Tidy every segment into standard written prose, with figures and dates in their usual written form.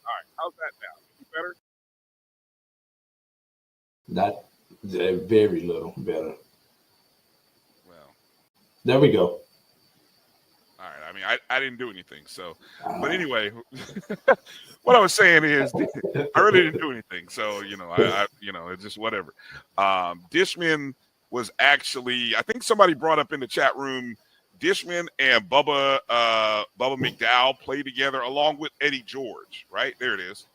All right, how's that now? Any better? Not very little better. Well, There we go. all right. I mean, I didn't do anything. So, but Uh, anyway, what I was saying is, I really didn't do anything. So it's just whatever. Dishman was actually, I think somebody brought up in the chat room, Dishman and Bubba McDowell played together along with Eddie George. Right there, it is.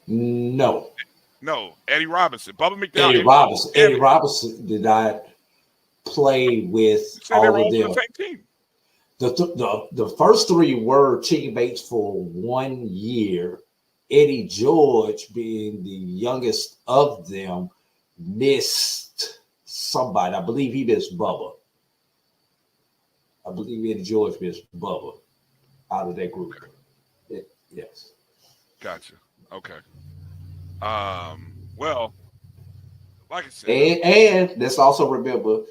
no, No, Eddie Robinson, Bubba McDowell, Eddie Robinson. and Eddie Robinson did not play with you said they all were of all on them. the same team. The first three were teammates for 1 year. Eddie George, being the youngest of them, missed somebody. I believe he missed Bubba. I believe Eddie George missed Bubba out of that group. Okay, Yes. gotcha. Okay. Well, like I said, And let's also remember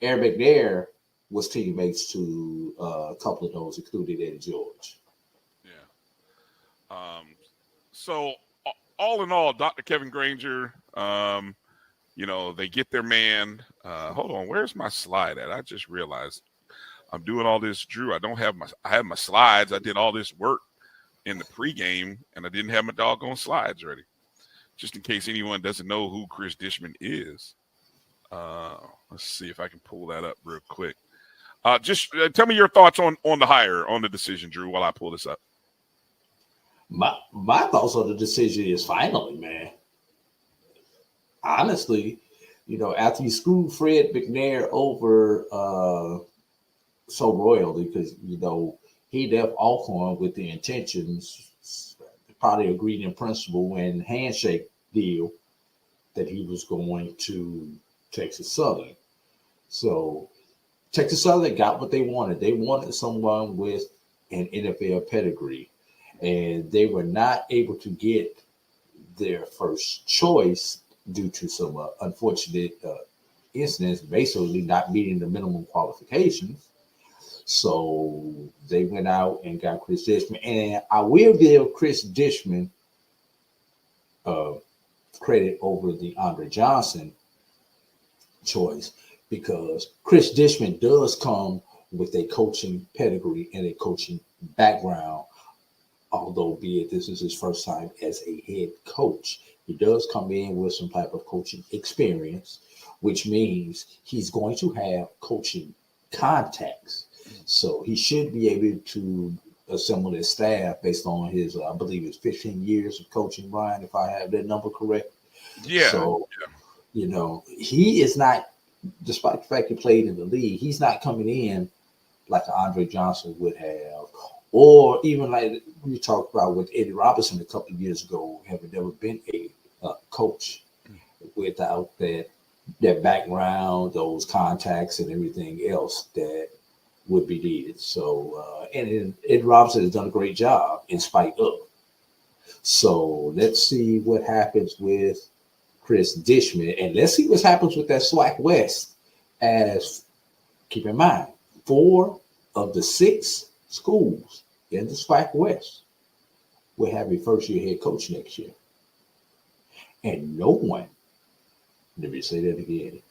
Aaron McNair was teammates to a couple of those, including Eddie George. yeah. So all in all, Dr. Kevin Granger, they get their man. Hold on, where's my slide at? I just realized I'm doing all this, Drew. I have my slides. I did all this work in the pregame, and I didn't have my doggone slides ready. Just in case anyone doesn't know who Chris Dishman is. Let's see if I can pull that up real quick. Just tell me your thoughts on the hire, on the decision, Drew, while I pull this up. My thoughts on the decision is finally, man. Honestly, after you screwed Fred McNair over so royally, because he left Alcorn with the intentions, probably agreed in principle and handshake deal that he was going to Texas Southern. So Texas Southern got what they wanted. They wanted someone with an NFL pedigree, and they were not able to get their first choice due to some unfortunate incidents, basically not meeting the minimum qualifications. So they went out and got Chris Dishman, and I will give Chris Dishman uh, credit over the Andre Johnson choice because Chris Dishman does come with a coaching pedigree and a coaching background. Although, be it this is his first time as a head coach, he does come in with some type of coaching experience, which means he's going to have coaching contacts. So he should be able to assemble his staff based on his, I believe it's 15 years of coaching, Brian, if I have that number correct. Yeah, So, he is not, despite the fact he played in the league, he's not coming in like Andre Johnson would have, or even like we talked about with Eddie Robinson a couple of years ago, having never been a coach without that background, those contacts, and everything else that would be needed. So, and Eddie Robinson has done a great job in spite of. So let's see what happens with Chris Dishman, and let's see what happens with that SWAC West. As keep in mind, 4 of the 6 schools in the SWAC West will have a first-year head coach next year, and no one. Let me say that again.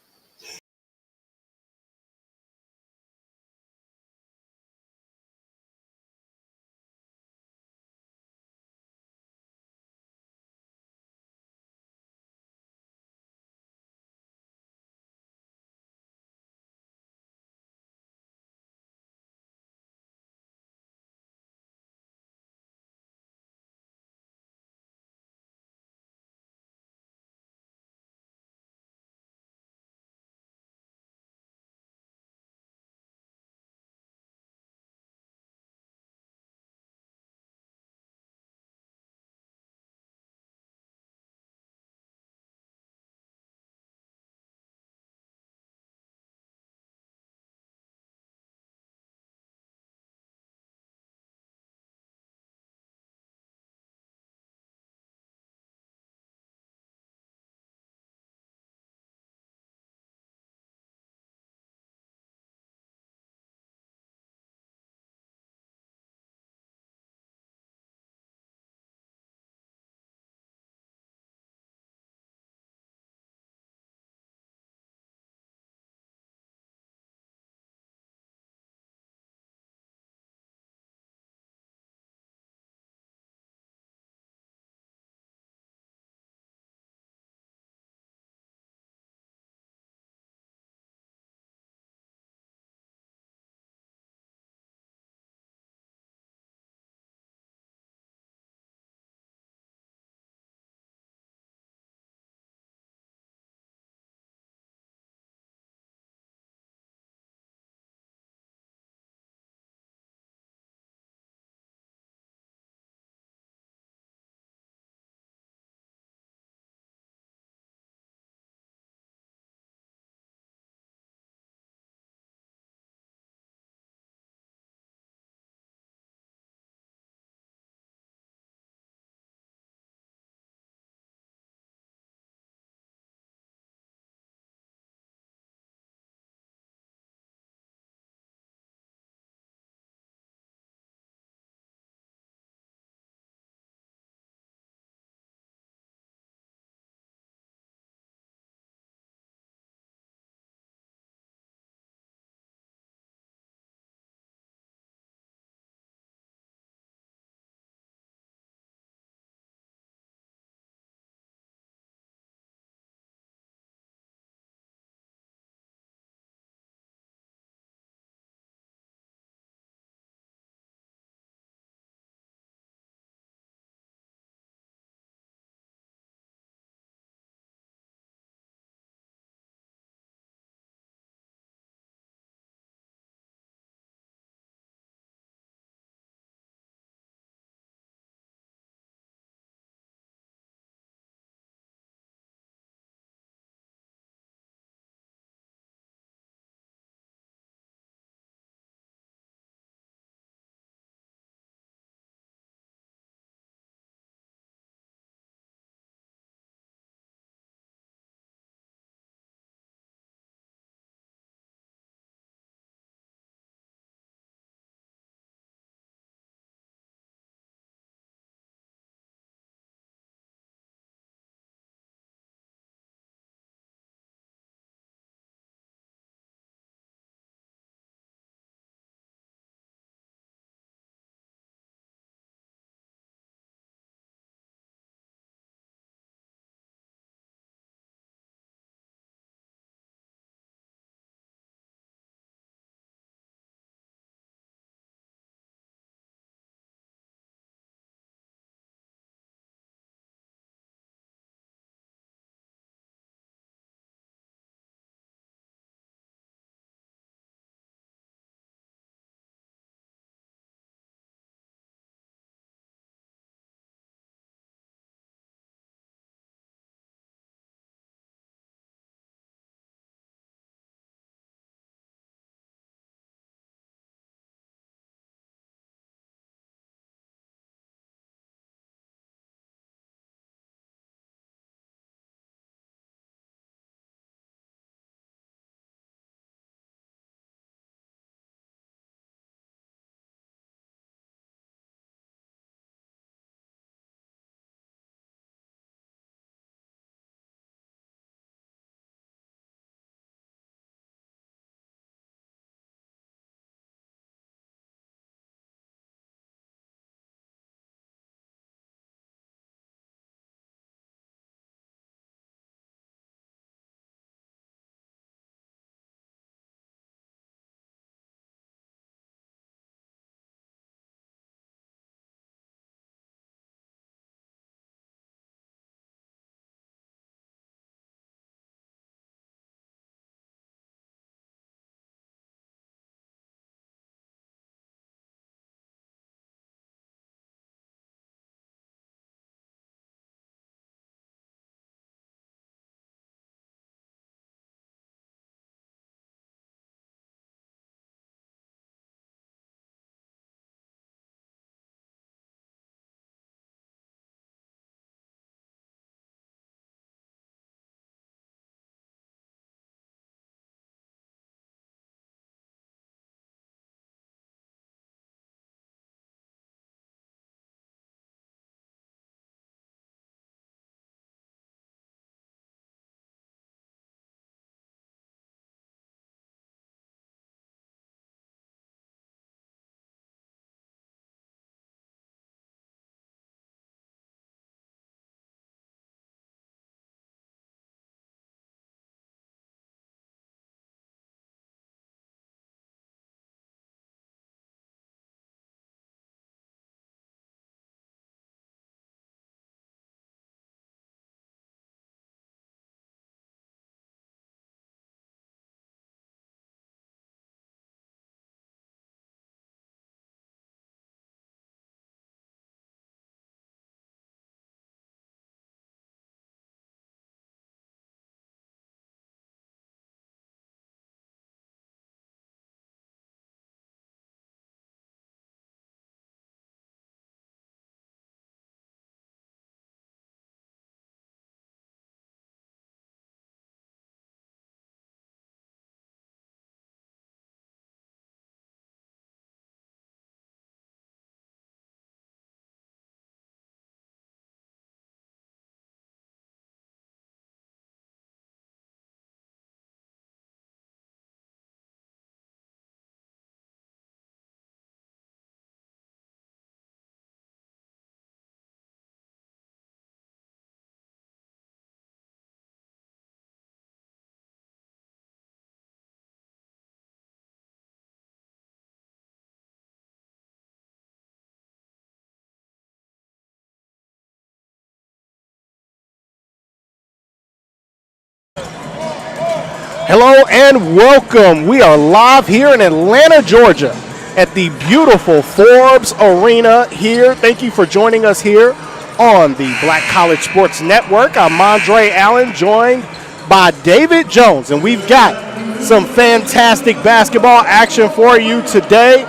Hello and welcome. We are live here in Atlanta, Georgia at the beautiful Forbes Arena here. Thank you for joining us here on the Black College Sports Network. I'm Andre Allen, joined by David Jones, and we've got some fantastic basketball action for you today.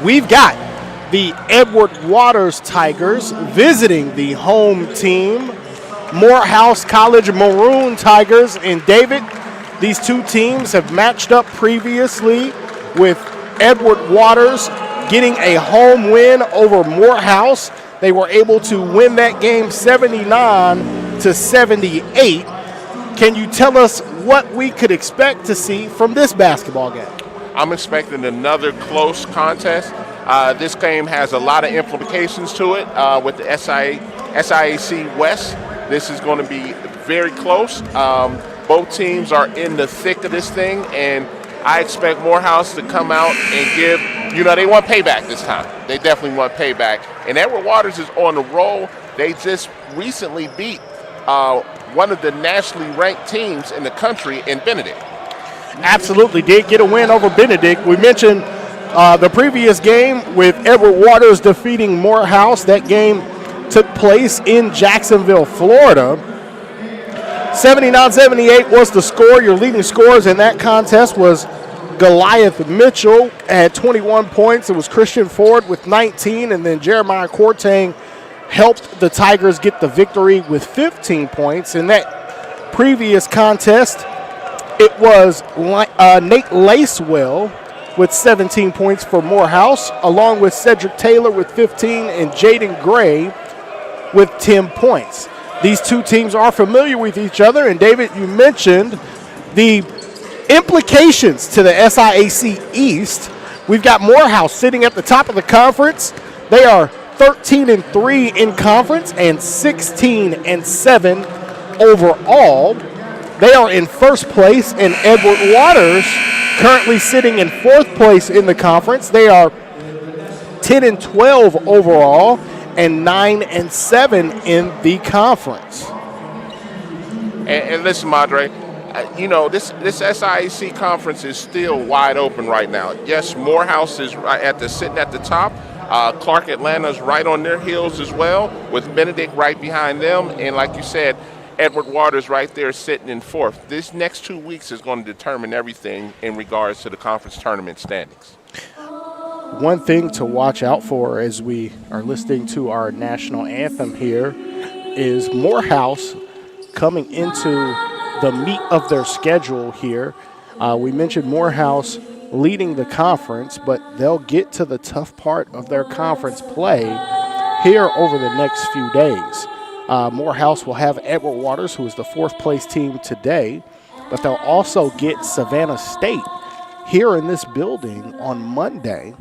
We've got the Edward Waters Tigers visiting the home team, Morehouse College Maroon Tigers. And David, these two teams have matched up previously, with Edward Waters getting a home win over Morehouse. They were able to win that game 79-78. Can you tell us what we could expect to see from this basketball game? I'm expecting another close contest. This game has a lot of implications to it with the SIAC West. This is going to be very close. Both teams are in the thick of this thing, and I expect Morehouse to come out and give, they want payback this time. They definitely want payback. And Edward Waters is on the roll. They just recently beat one of the nationally ranked teams in the country in Benedict. Absolutely, did get a win over Benedict. We mentioned the previous game with Edward Waters defeating Morehouse. That game took place in Jacksonville, Florida. 79-78 was the score. Your leading scorers in that contest was Goliath Mitchell at 21 points. It was Christian Ford with 19, and then Jeremiah Quartang helped the Tigers get the victory with 15 points. In that previous contest, it was Nate Lacewell with 17 points for Morehouse, along with Cedric Taylor with 15 and Jaden Gray with 10 points. These two teams are familiar with each other, and David, you mentioned the implications to the SIAC East. We've got Morehouse sitting at the top of the conference. They are 13-3 in conference and 16-7 overall. They are in first place, and Edward Waters currently sitting in fourth place in the conference. They are 10-12 overall and 9-7 in the conference. And listen, Madre, this SIAC conference is still wide open right now. Yes, Morehouse is sitting at the top. Clark Atlanta's right on their heels as well, with Benedict right behind them. And like you said, Edward Waters right there sitting in fourth. This next 2 weeks is going to determine everything in regards to the conference tournament standings. One thing to watch out for as we are listening to our national anthem here is Morehouse coming into the meat of their schedule here. We mentioned Morehouse leading the conference, but they'll get to the tough part of their conference play here over the next few days. Morehouse will have Edward Waters, who is the fourth place team today, but they'll also get Savannah State here in this building on Monday,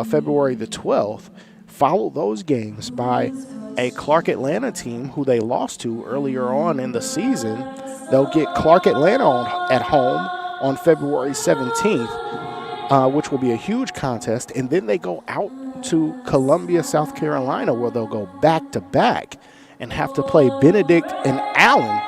February the 12th. Follow those games by a Clark Atlanta team who they lost to earlier on in the season. They'll get Clark Atlanta at home on February 17th, which will be a huge contest. And then they go out to Columbia, South Carolina, where they'll go back-to-back and have to play Benedict and Allen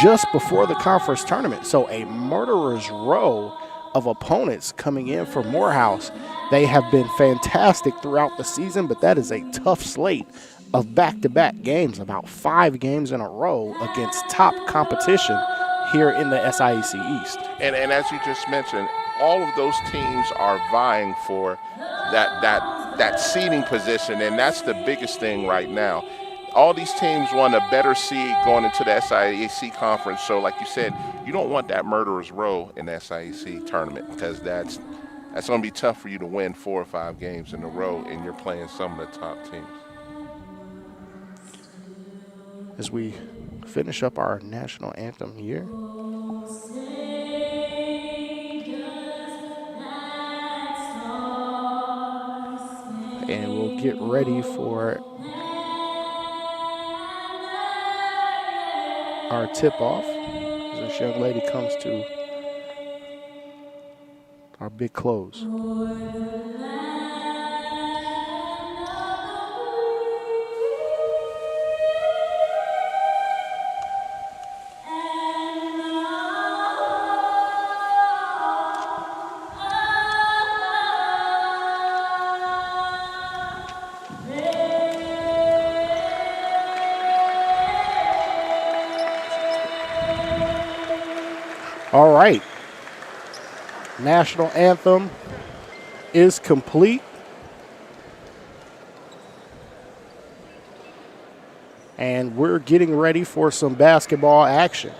just before the conference tournament. So a murderer's row of opponents coming in for Morehouse. They have been fantastic throughout the season, but that is a tough slate of back-to-back games, about 5 games in a row against top competition here in the SIAC East. And as you just mentioned, all of those teams are vying for that seeding position, and that's the biggest thing right now. All these teams want a better seed going into the SIAC conference. So like you said, you don't want that murderer's row in the SIAC tournament, because that's going to be tough for you to win 4 or 5 games in a row, and you're playing some of the top teams. As we finish up our national anthem here, and we'll get ready for our tip-off as this young lady comes to our big close. All right. National anthem is complete. And we're getting ready for some basketball action.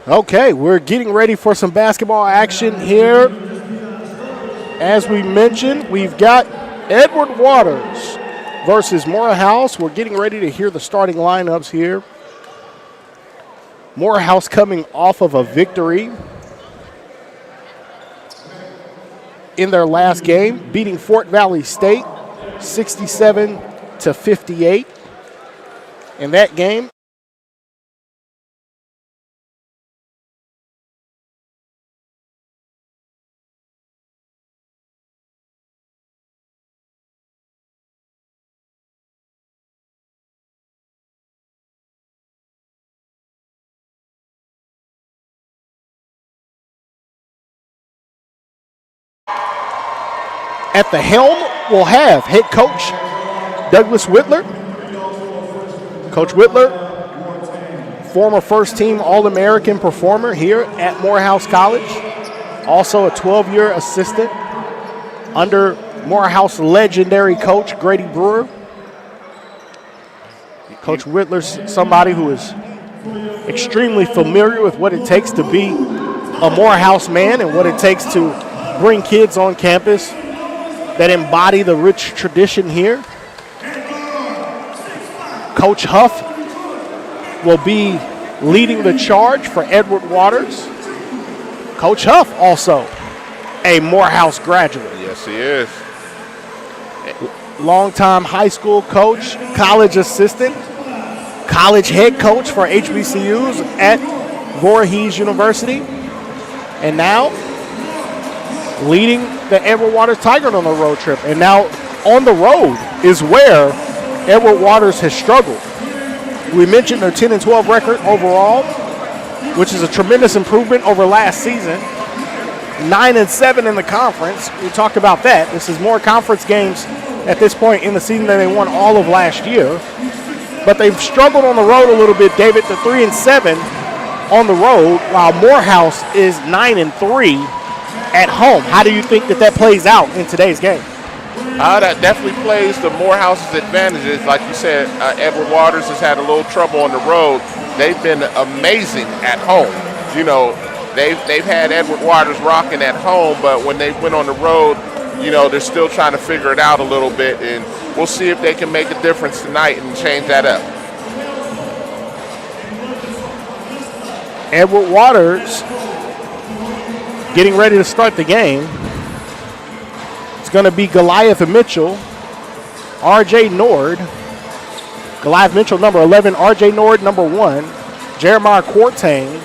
Okay, we're getting ready for some basketball action here. As we mentioned, we've got Edward Waters versus Morehouse. We're getting ready to hear the starting lineups here. Morehouse coming off of a victory in their last game, beating Fort Valley State 67-58. In that game, at the helm, we'll have head coach Douglas Whitler. Coach Whitler, former first-team All-American performer here at Morehouse College. Also a 12-year assistant under Morehouse legendary coach Grady Brewer. Coach Whitler's somebody who is extremely familiar with what it takes to be a Morehouse man and what it takes to bring kids on campus that embody the rich tradition here. Coach Huff will be leading the charge for Edward Waters. Coach Huff also a Morehouse graduate. Yes, he is. Longtime high school coach, college assistant, college head coach for HBCUs at Voorhees University. And now leading the Edward Waters Tigers on the road trip. And now on the road is where Edward Waters has struggled. We mentioned their 10-12 record overall, which is a tremendous improvement over last season. 9-7 in the conference. We talked about that. This is more conference games at this point in the season than they won all of last year. But they've struggled on the road a little bit, David. They're 3-7 on the road, while Morehouse is 9-3 at home. How do you think that plays out in today's game? That definitely plays to Morehouse's advantages. Like you said, Edward Waters has had a little trouble on the road. They've been amazing at home. You know, they've had Edward Waters rocking at home, but when they went on the road, you know, they're still trying to figure it out a little bit, and we'll see if they can make a difference tonight and change that up. Edward Waters getting ready to start the game. It's going to be Goliath Mitchell, R.J. Nord. Goliath Mitchell, number 11. R.J. Nord, number 1. Jeremiah Quartain,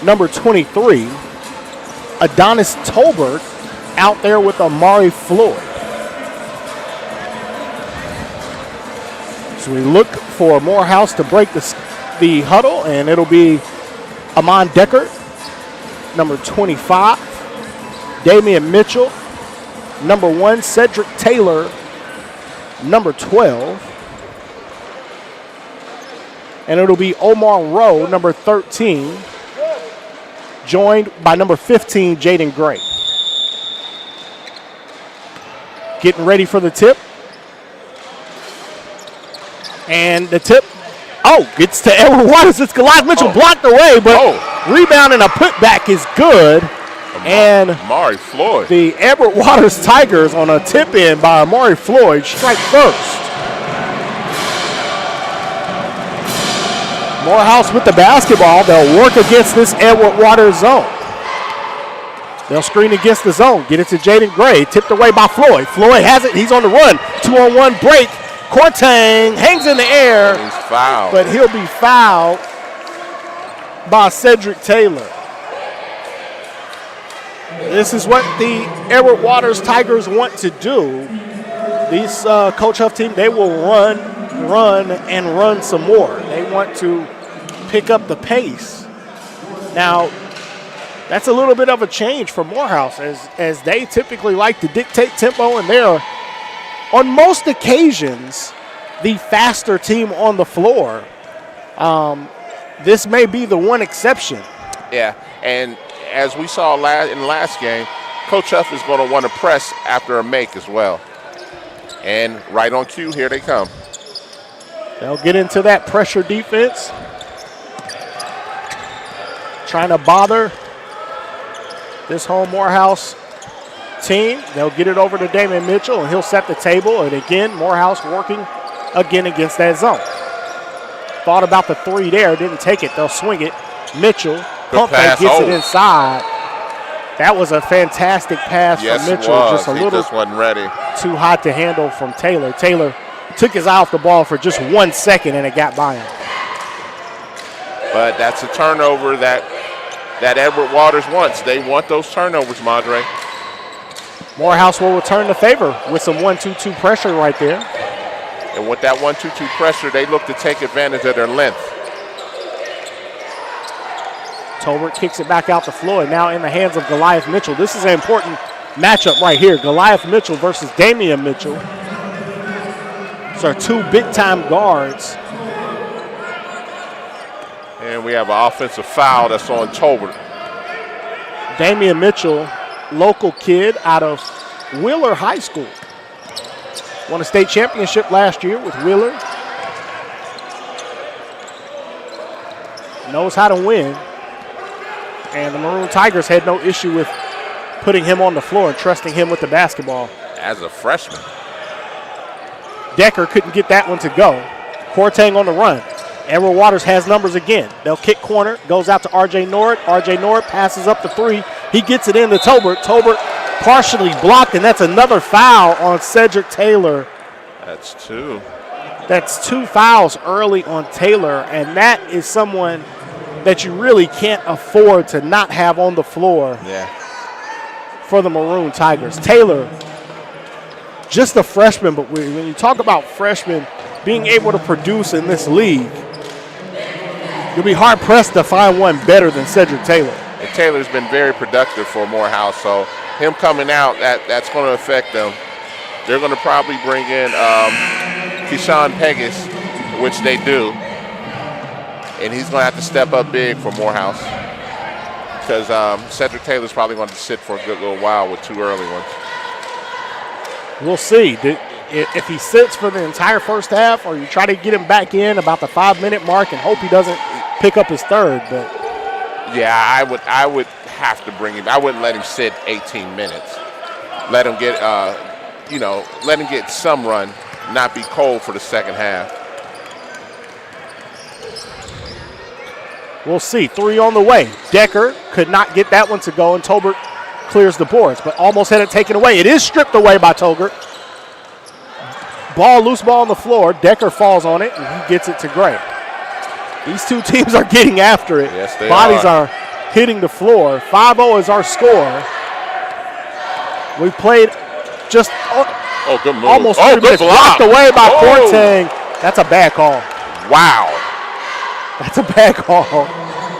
number 23. Adonis Tolbert, out there with Amari Floyd. So we look for Morehouse to break the huddle, and it'll be Amon Decker, number 25, Damian Mitchell, number 1, Cedric Taylor, number 12, and it'll be Omar Rowe, number 13, joined by number 15, Jaden Gray. Getting ready for the tip. And the tip, gets to Edward Waters. It's Goliath Mitchell blocked away, but rebound and a putback is good. And Amari Floyd. The Edward Waters Tigers on a tip in by Amari Floyd strike first. Morehouse with the basketball. They'll work against this Edward Waters zone. They'll screen against the zone. Get it to Jaden Gray. Tipped away by Floyd. Floyd has it. He's on the run. 2-on-1 break. Quartang hangs in the air. He's fouled. But he'll be fouled by Cedric Taylor. This is what the Edward Waters Tigers want to do. These Coach Huff team, they will run, and run some more. They want to pick up the pace. Now, that's a little bit of a change for Morehouse, as they typically like to dictate tempo, and they're, on most occasions, the faster team on the floor. This may be the one exception. Yeah, and as we saw in the last game, Coach Huff is going to want to press after a make as well. And right on cue, here they come. They'll get into that pressure defense. Trying to bother this home Morehouse team. They'll get it over to Damian Mitchell, and he'll set the table. And again, Morehouse working again against that zone. Thought about the three there, didn't take it. They'll swing it. Mitchell, pump fake, gets it inside. That was a fantastic pass from Mitchell. Just a little wasn't ready. Too hot to handle from Taylor. Taylor took his eye off the ball for just 1 second, and it got by him. But that's a turnover that Edward Waters wants. They want those turnovers, Madre. Morehouse will return the favor with some 1-2-2 pressure right there. And with that 1-2-2 pressure, they look to take advantage of their length. Tolbert kicks it back out to Floyd, now in the hands of Goliath Mitchell. This is an important matchup right here. Goliath Mitchell versus Damian Mitchell. These are two big-time guards. And we have an offensive foul that's on Tolbert. Damian Mitchell, local kid out of Wheeler High School. Won a state championship last year with Wheeler. Knows how to win. And the Maroon Tigers had no issue with putting him on the floor and trusting him with the basketball. As a freshman. Decker couldn't get that one to go. Quartang on the run. Edward Waters has numbers again. They'll kick corner, goes out to R.J. Nord. R.J. Nord passes up the three. He gets it into Tolbert. Tolbert partially blocked, and that's another foul on Cedric Taylor. That's two. That's two fouls early on Taylor, and that is someone that you really can't afford to not have on the floor for the Maroon Tigers. Taylor, just a freshman, but when you talk about freshmen being able to produce in this league, you'll be hard-pressed to find one better than Cedric Taylor. And Taylor's been very productive for Morehouse, so him coming out, that's going to affect them. They're going to probably bring in Keyshawn Pegas, which they do. And he's going to have to step up big for Morehouse because Cedric Taylor's probably going to sit for a good little while with two early ones. We'll see. If he sits for the entire first half, or you try to get him back in about the 5-minute mark and hope he doesn't pick up his third. But yeah, I would have to bring him. I wouldn't let him sit 18 minutes. Let him get let him get some run, not be cold for the second half. We'll see. Three on the way. Decker could not get that one to go, and Tolbert clears the boards, but almost had it taken away. It is stripped away by Tolbert. Loose ball on the floor. Decker falls on it, and he gets it to Gray. These two teams are getting after it. Yes, they Bodies are hitting the floor. 5-0 is our score. We played just good move. almost 3 good minutes. block. Blocked away by Oh. Cortang. That's a bad call. Wow. That's a bad call.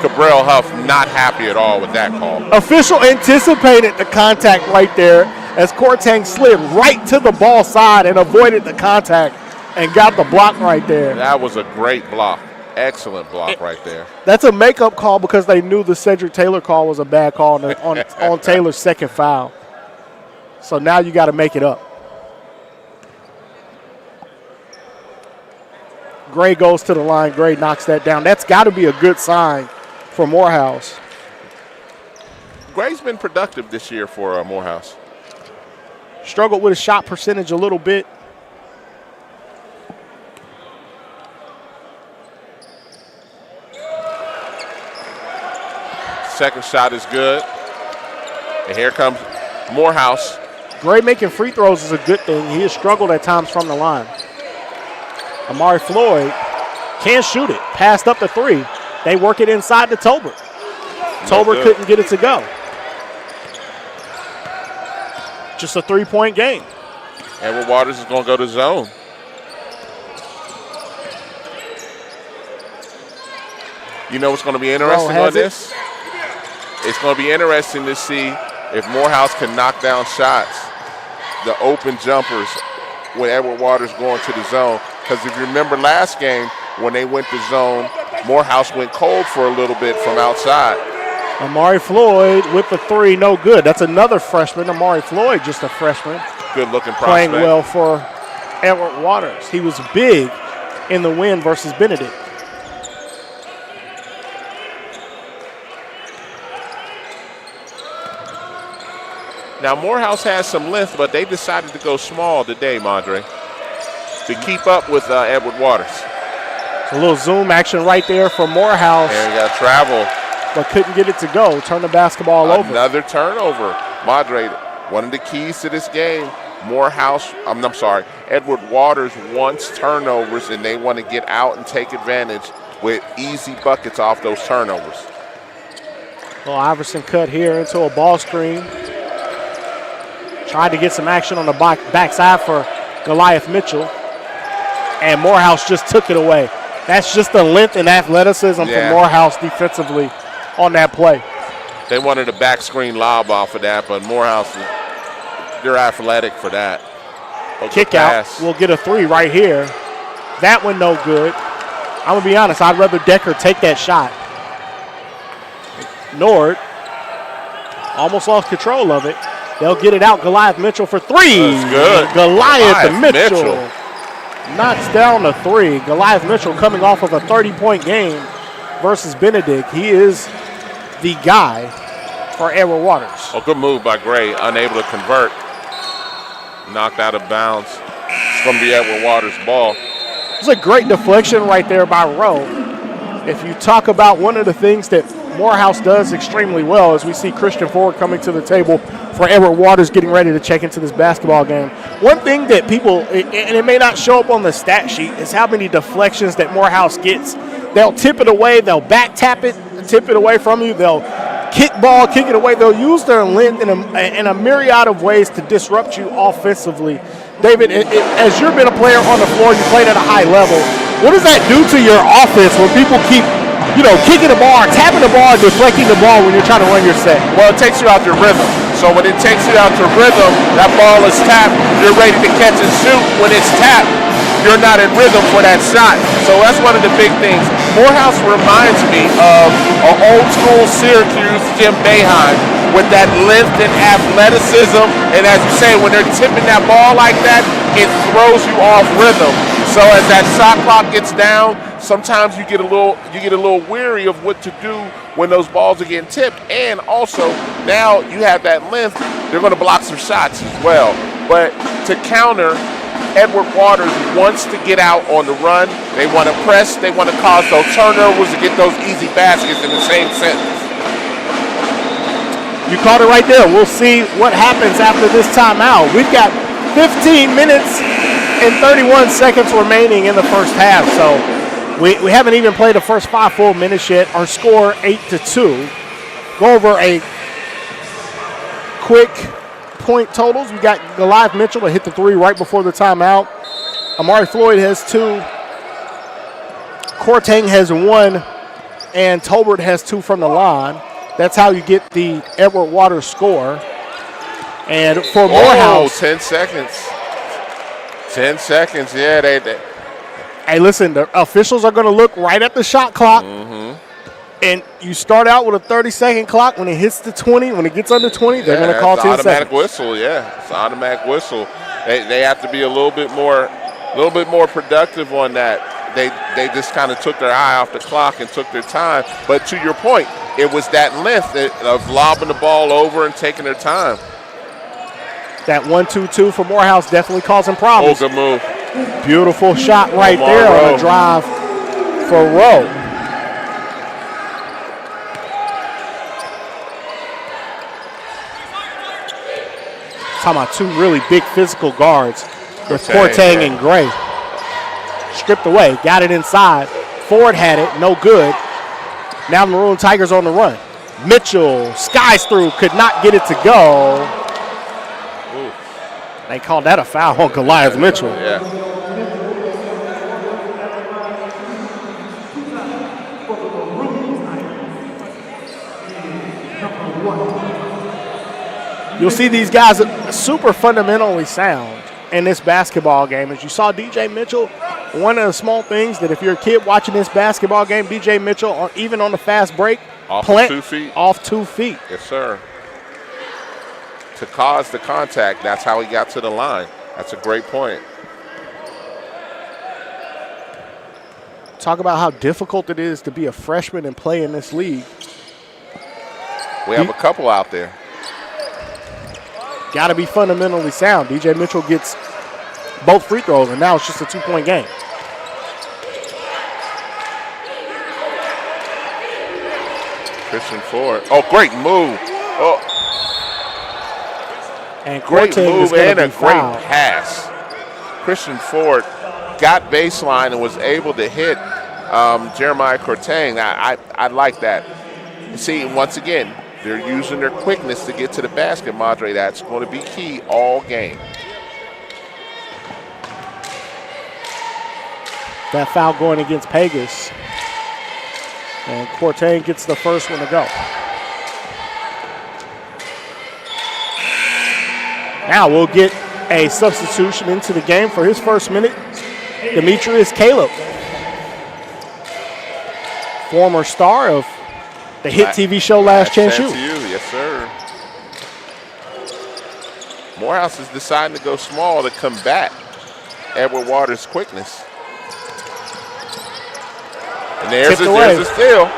Cabral Huff not happy at all with that call. Official anticipated the contact right there as Cortang slid right to the ball side and avoided the contact and got the block right there. That was a great block. Excellent block right there. That's a makeup call because they knew the Cedric Taylor call was a bad call on Taylor's second foul. So now you got to make it up. Gray goes to the line. Gray knocks that down. That's got to be a good sign for Morehouse. Gray's been productive this year for Morehouse. Struggled with his shot percentage a little bit. Second shot is good. And here comes Morehouse. Gray making free throws is a good thing. He has struggled at times from the line. Amari Floyd can shoot it. Passed up the three. They work it inside to Tolbert. Tolbert couldn't get it to go. Just a three-point game. Edward Waters is going to go to zone. You know what's going to be interesting on this? It's going to be interesting to see if Morehouse can knock down shots, the open jumpers, with Edward Waters going to the zone. Because if you remember last game, when they went to zone, Morehouse went cold for a little bit from outside. Amari Floyd with the three, no good. That's another freshman. Amari Floyd, just a freshman. Good-looking prospect. Playing well for Edward Waters. He was big in the win versus Benedict. Now, Morehouse has some length, but they decided to go small today, Madre, to keep up with Edward Waters. A little zoom action right there for Morehouse. And we got travel. But couldn't get it to go. Turn the basketball over. Another turnover. Madre, one of the keys to this game, Edward Waters wants turnovers, and they want to get out and take advantage with easy buckets off those turnovers. Well, Iverson cut here into a ball screen. Tried to get some action on the backside for Goliath Mitchell. And Morehouse just took it away. That's just the length and athleticism from Morehouse defensively on that play. They wanted a back screen lob off of that, but Morehouse, they're athletic for that. Kick out. We'll get a three right here. That one no good. I'm going to be honest, I'd rather Decker take that shot. Nord almost lost control of it. They'll get it out. Goliath Mitchell for three. That's good. Goliath Mitchell knocks down the three. Goliath Mitchell coming off of a 30-point game versus Benedict. He is the guy for Edward Waters. Oh, good move by Gray. Unable to convert. Knocked out of bounds. It's going to be Edward Waters' ball. It's a great deflection right there by Rowe. If you talk about one of the things that Morehouse does extremely well as we see Christian Ford coming to the table for Edward Waters getting ready to check into this basketball game. One thing that people, and it may not show up on the stat sheet, is how many deflections that Morehouse gets. They'll tip it away, they'll back tap it, tip it away from you, they'll kick it away. They'll use their length in a myriad of ways to disrupt you offensively. David, as you've been a player on the floor, you played at a high level. What does that do to your offense when people keep kicking the ball, tapping the ball, and deflecting the ball when you're trying to run your set? Well, it takes you out your rhythm. So when it takes you out your rhythm, that ball is tapped, you're ready to catch and shoot. When it's tapped, you're not in rhythm for that shot. So that's one of the big things. Morehouse reminds me of an old school Syracuse Jim Boeheim with that length and athleticism. And as you say, when they're tipping that ball like that, it throws you off rhythm. So as that shot clock gets down, sometimes you get a little weary of what to do when those balls are getting tipped. And also, now you have that length, they're going to block some shots as well. But to counter, Edward Waters wants to get out on the run. They want to press. They want to cause those turnovers to get those easy baskets in the same sentence. You caught it right there. We'll see what happens after this timeout. We've got 15 minutes and 31 seconds remaining in the first half. So we haven't even played the first 5 full minutes yet. Our score 8-2. Go over a quick 3-point totals. We got Goliath Mitchell to hit the 3 right before the timeout. Amari Floyd has 2. Cortang has 1. And Tolbert has 2 from the line. That's how you get the Edward Waters score. And for Morehouse. 10 seconds. 10 seconds, yeah. They. Hey, listen, the officials are going to look right at the shot clock. And you start out with a 30-second clock. When it hits the 20, when it gets under 20, they're going to call 10 seconds. Automatic whistle, yeah. It's an automatic whistle. They have to be a little bit more productive on that. They just kind of took their eye off the clock and took their time. But to your point, it was that length of lobbing the ball over and taking their time. That 1-2-2 for Morehouse definitely causing problems. Oh, good move. Beautiful shot right Omar there Rowe. on a drive for Rowe. Talking about 2 really big physical guards with Cortang and Gray. Stripped away, got it inside. Ford had it, no good. Now the Maroon Tigers on the run. Mitchell skies through, could not get it to go. Ooh. They called that a foul on Goliath Mitchell. Yeah. You'll see these guys are super fundamentally sound in this basketball game. As you saw DJ Mitchell, one of the small things that if you're a kid watching this basketball game, DJ Mitchell, even on the fast break, Off 2 feet. Off 2 feet. Yes, sir. To cause the contact, that's how he got to the line. That's a great point. Talk about how difficult it is to be a freshman and play in this league. We have a couple out there. Got to be fundamentally sound. DJ Mitchell gets both free throws, and now it's just a 2-point game. Christian Ford. Oh, great move. Oh, And great Cortang is move gonna and a be great fouled. pass. Christian Ford got baseline and was able to hit Jeremiah Cortang. I like that. See, once again, they're using their quickness to get to the basket, Madre. That's going to be key all game. That foul going against Pegas. And Cortang gets the first one to go. Now we'll get a substitution into the game for his first minute. Demetrius Caleb, former star of the hit TV show Last Chance U. Yes, sir. Morehouse is deciding to go small to combat Edward Waters' quickness. And there's a steal.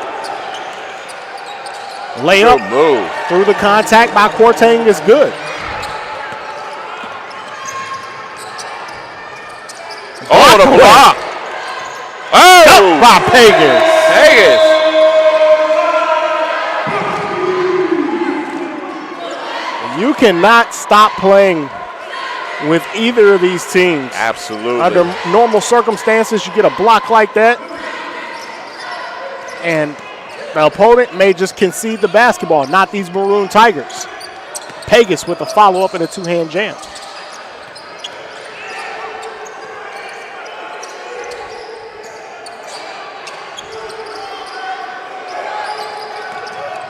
Layup Good move. through the contact by Cortang is good. Oh, the block. Oh, By Pegas. Pegas. You cannot stop playing with either of these teams. Absolutely. Under normal circumstances, you get a block like that, and the opponent may just concede the basketball, not these Maroon Tigers. Pegas with a follow-up and a 2-hand jam.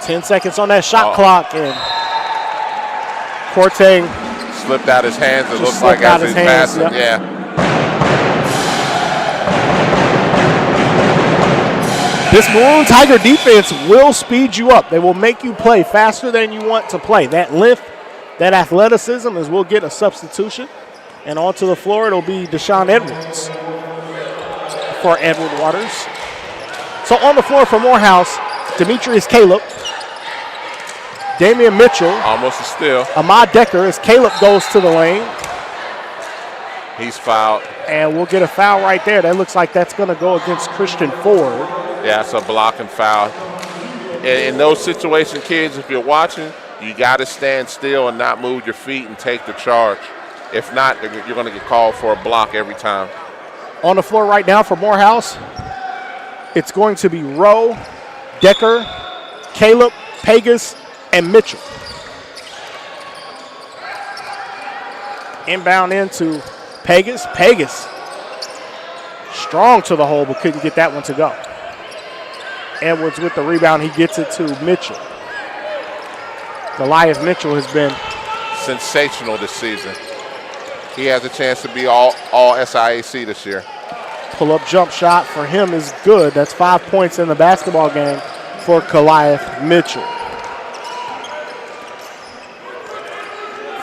Ten seconds on that shot clock, and Cortang slipped out his hands. It just looks like slipped out as his he's hands, passing. yep. Yeah. This Maroon Tiger defense will speed you up. They will make you play faster than you want to play. That lift, that athleticism, is we'll get a substitution. And onto the floor, it'll be Deshaun Edwards for Edward Waters. So on the floor for Morehouse, Demetrius Caleb, Damian Mitchell, Almost a steal. Ahmad Decker as Caleb goes to the lane. He's fouled. And we'll get a foul right there. That looks like that's going to go against Christian Ford. Yeah, it's a block and foul. In those situations, kids, if you're watching, you got to stand still and not move your feet and take the charge. If not, you're going to get called for a block every time. On the floor right now for Morehouse, it's going to be Rowe, Decker, Caleb, Pegas, and Mitchell. Inbound into Pegas. Pegas strong to the hole, but couldn't get that one to go. Edwards with the rebound. He gets it to Mitchell. Goliath Mitchell has been sensational this season. He has a chance to be all SIAC this year. Pull-up jump shot for him is good. That's 5 points in the basketball game for Goliath Mitchell.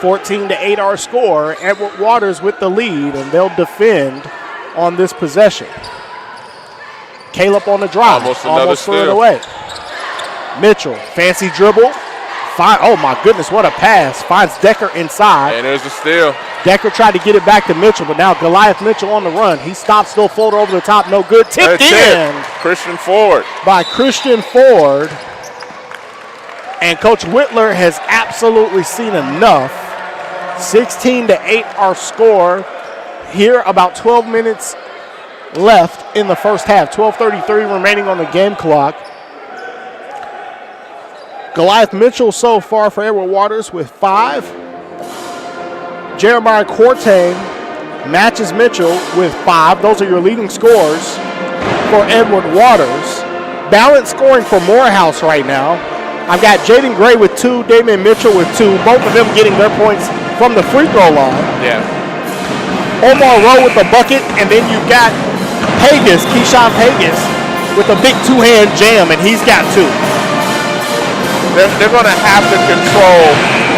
14-8 our score. Edward Waters with the lead, and they'll defend on this possession. Caleb on the drive. Almost threw it away. Mitchell, fancy dribble. Oh, my goodness, what a pass. Finds Decker inside. And there's a steal. Decker tried to get it back to Mitchell, but now Goliath Mitchell on the run. He stops, still floater over the top, no good. Tipped in. Christian Ford. By Christian Ford. And Coach Whitler has absolutely seen enough. 16-8 our score. Here, about 12 minutes left in the first half. 12:33 remaining on the game clock. Goliath Mitchell so far for Edward Waters with 5. Jeremiah Cortain matches Mitchell with 5. Those are your leading scores for Edward Waters. Balanced scoring for Morehouse right now. I've got Jaden Gray with 2, Damian Mitchell with 2. Both of them getting their points from the free throw line. Yeah. Omar Rowe with the bucket, and then you've got Pegas, Keyshawn Pegas, with a big two-hand jam, and he's got 2. They're going to have to control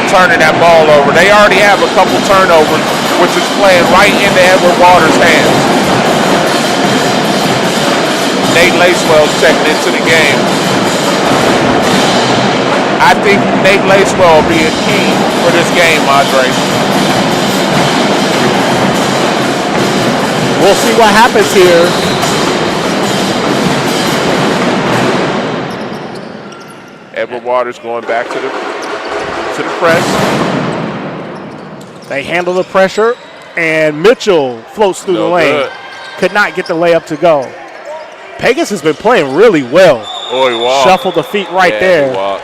turning that ball over. They already have a couple turnovers, which is playing right into Edward Waters' hands. Nate Lacewell's checking into the game. I think Nate Lacewell will be a key for this game, Madre. We'll see what happens here. Edward Waters going back to the press. They handle the pressure, and Mitchell floats through the lane. Good. Could not get the layup to go. Pegas has been playing really well. Oh, he walked. Shuffled the feet right there. He walked.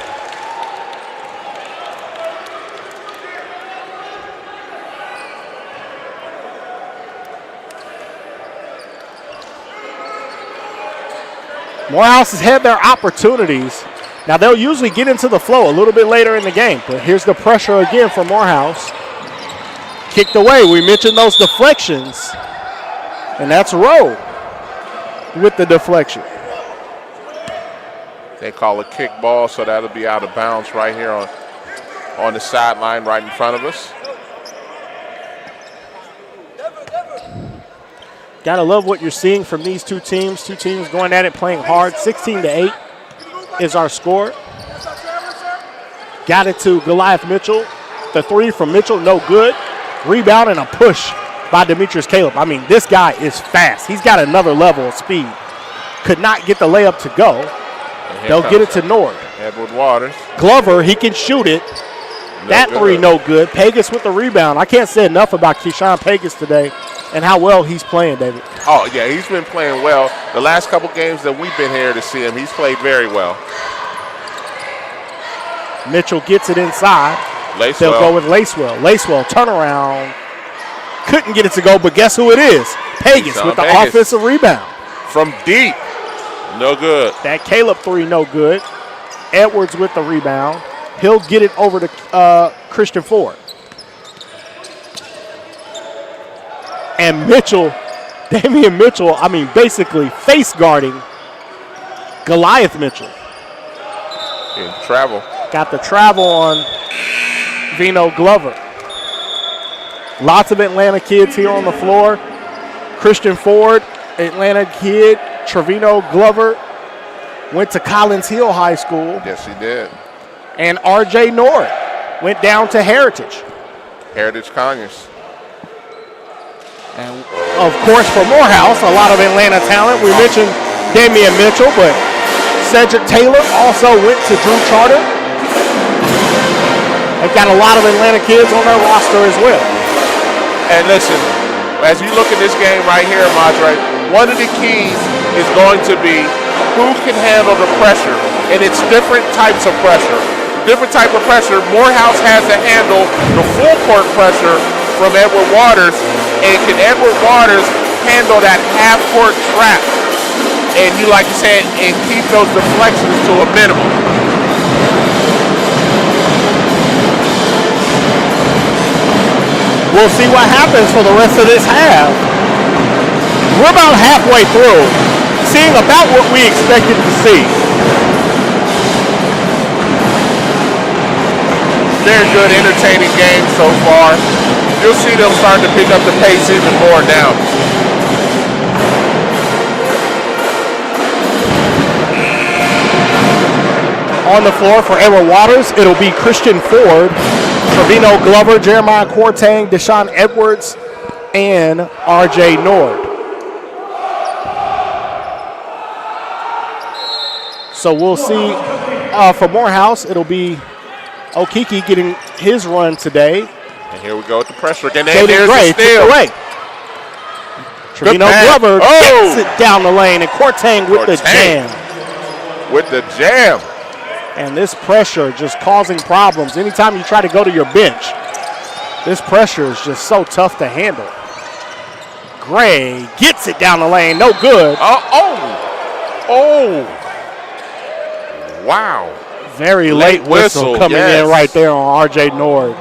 Morehouse has had their opportunities. Now, they'll usually get into the flow a little bit later in the game, but here's the pressure again for Morehouse. Kicked away. We mentioned those deflections, and that's Rowe with the deflection. They call a kick ball, so that'll be out of bounds right here on the sideline right in front of us. Gotta love what you're seeing from these two teams. Two teams going at it, playing hard. 16-8 is our score. Got it to Goliath Mitchell. The 3 from Mitchell, no good. Rebound and a push by Demetrius Caleb. I mean, this guy is fast. He's got another level of speed. Could not get the layup to go. They'll get it to Nord. Edward Waters. Glover, he can shoot it. That 3, no good. Pegas with the rebound. I can't say enough about Keyshawn Pegas today and how well he's playing, David. Oh, yeah, he's been playing well. The last couple games that we've been here to see him, he's played very well. Mitchell gets it inside. Lacewell. They'll go with Lacewell. Lacewell, turnaround. Couldn't get it to go, but guess who it is? Pegas with the offensive rebound. From deep. No good. That Caleb 3, no good. Edwards with the rebound. He'll get it over to Christian Ford. And Mitchell, Damian Mitchell, I mean, basically face guarding Goliath Mitchell. In travel. Got the travel on Vino Glover. Lots of Atlanta kids here on the floor. Christian Ford, Atlanta kid. Trevino Glover went to Collins Hill High School. Yes, he did. And R.J. Nord went down to Heritage. Heritage Conyers. And, of course, for Morehouse, a lot of Atlanta talent. We mentioned Damian Mitchell, but Cedric Taylor also went to Drew Charter. They've got a lot of Atlanta kids on their roster as well. And listen, as you look at this game right here, Madre, one of the keys is going to be who can handle the pressure. And it's different types of pressure. Different type of pressure. Morehouse has to handle the full court pressure from Edward Waters. And can Edward Waters handle that half-court trap? And you like to say, and keep those deflections to a minimum. We'll see what happens for the rest of this half. We're about halfway through, seeing about what we expected to see. Very good, entertaining game so far. You'll see them starting to pick up the pace even more now. On the floor for Edward Waters, it'll be Christian Ford, Trevino Glover, Jeremiah Quartang, Deshaun Edwards, and R.J. Nord. So we'll see for Morehouse, it'll be Okiki getting his run today. And here we go with the pressure again. Jaden Gray tipped away. Trevino Glover gets it down the lane, and Quartang with the jam. With the jam. And this pressure just causing problems. Anytime you try to go to your bench, this pressure is just so tough to handle. Gray gets it down the lane, no good. Wow. Very late whistle coming in right there on R.J. Nord.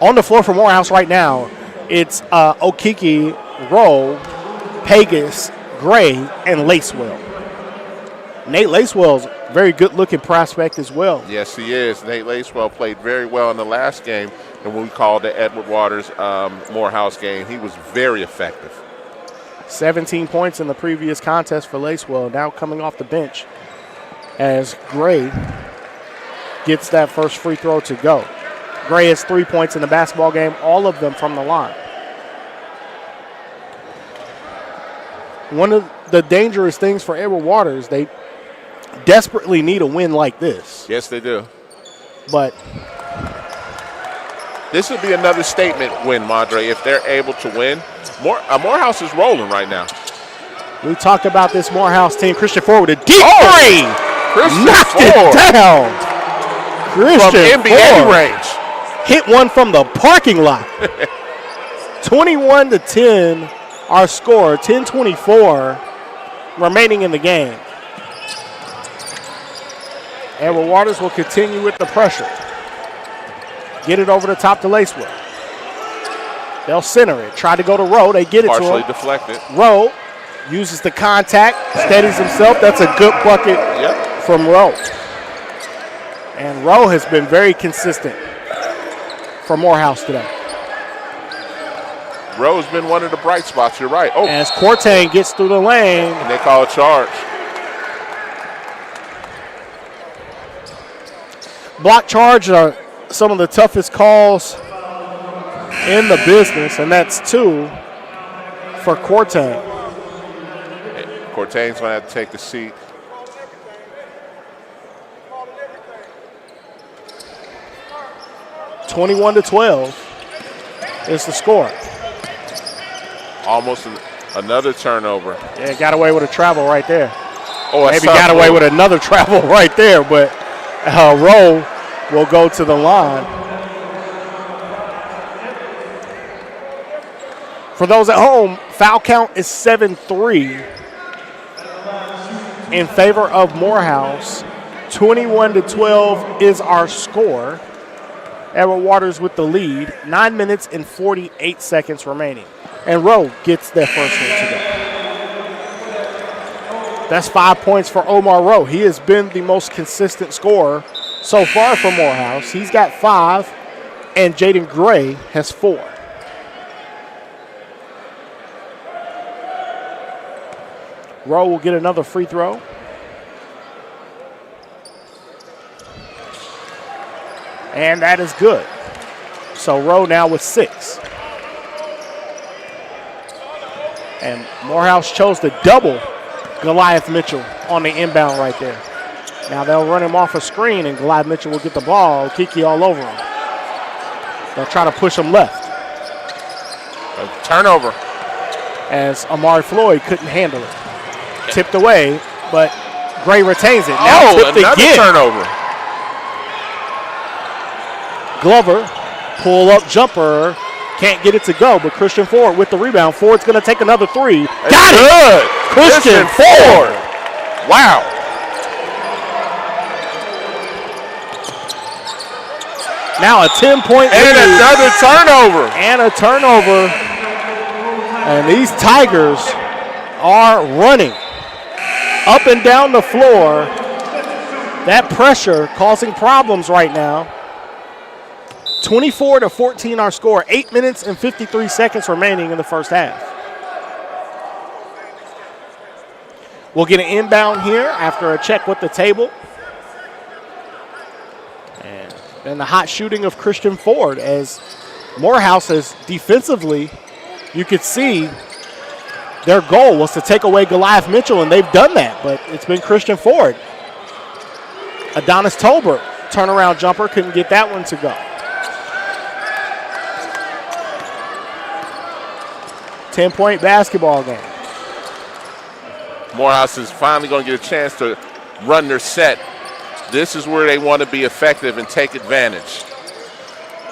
On the floor for Morehouse right now, it's Okiki, Rowe, Pegas, Gray, and Lacewell. Nate Lacewell's a very good-looking prospect as well. Yes, he is. Nate Lacewell played very well in the last game, and when we called the Edward Waters Morehouse game, he was very effective. 17 points in the previous contest for Lacewell, now coming off the bench as Gray gets that first free throw to go. Gray has 3 points in the basketball game, all of them from the line. One of the dangerous things for Edward Waters, they desperately need a win like this. Yes, they do. But this would be another statement win, Madre, if they're able to win. Morehouse is rolling right now. We talked about this Morehouse team. Christian Ford with a deep three. Knocked it down. Christian from NBA Ford range. Hit one from the parking lot. 21-10, our score. 10:24 remaining in the game. Edward Waters will continue with the pressure. Get it over the top to Lacewell. They'll center it. Try to go to Rowe. They get it to him. Partially deflected. Rowe uses the contact, steadies himself. That's a good bucket from Rowe. And Rowe has been very consistent for Morehouse today. Rowe's been one of the bright spots. You're right. As Quartang gets through the lane. And they call a charge. Block charge are some of the toughest calls in the business, and that's 2 for Quartang. Quartang's going to have to take the seat. (21-12) is the score. Almost another turnover. Yeah, got away with a travel right there. Oh, maybe got away with another travel right there, but Rowe will go to the line. For those at home, foul count is 7-3 in favor of Morehouse. 21-12 is our score. Edward Waters with the lead. 9 minutes and 48 seconds remaining. And Rowe gets their first one today. That's 5 points for Omar Rowe. He has been the most consistent scorer so far for Morehouse. He's got 5, and Jaden Gray has 4. Rowe will get another free throw. And that is good. So Rowe now with 6. And Morehouse chose to double Goliath Mitchell on the inbound right there. Now they'll run him off a screen, and Goliath Mitchell will get the ball. Kiki all over him. They'll try to push him left. A turnover. As Amari Floyd couldn't handle it. Tipped away, but Gray retains it. Now tipped another again. turnover. Glover, pull-up jumper. Can't get it to go, but Christian Ford with the rebound. Ford's going to take another three. Got it! Good. Christian Ford. Wow. Now a 10-point And lead. another turnover. And a turnover. And these Tigers are running up and down the floor. That pressure causing problems right now. 24-14 our score. 8 minutes and 53 seconds remaining in the first half. We'll get an inbound here after a check with the table. And then the hot shooting of Christian Ford as Morehouse has defensively, you could see their goal was to take away Goliath Mitchell, and they've done that, but it's been Christian Ford. Adonis Tolbert, turnaround jumper, couldn't get that one to go. 10-point basketball game. Morehouse is finally going to get a chance to run their set. This is where they want to be effective and take advantage.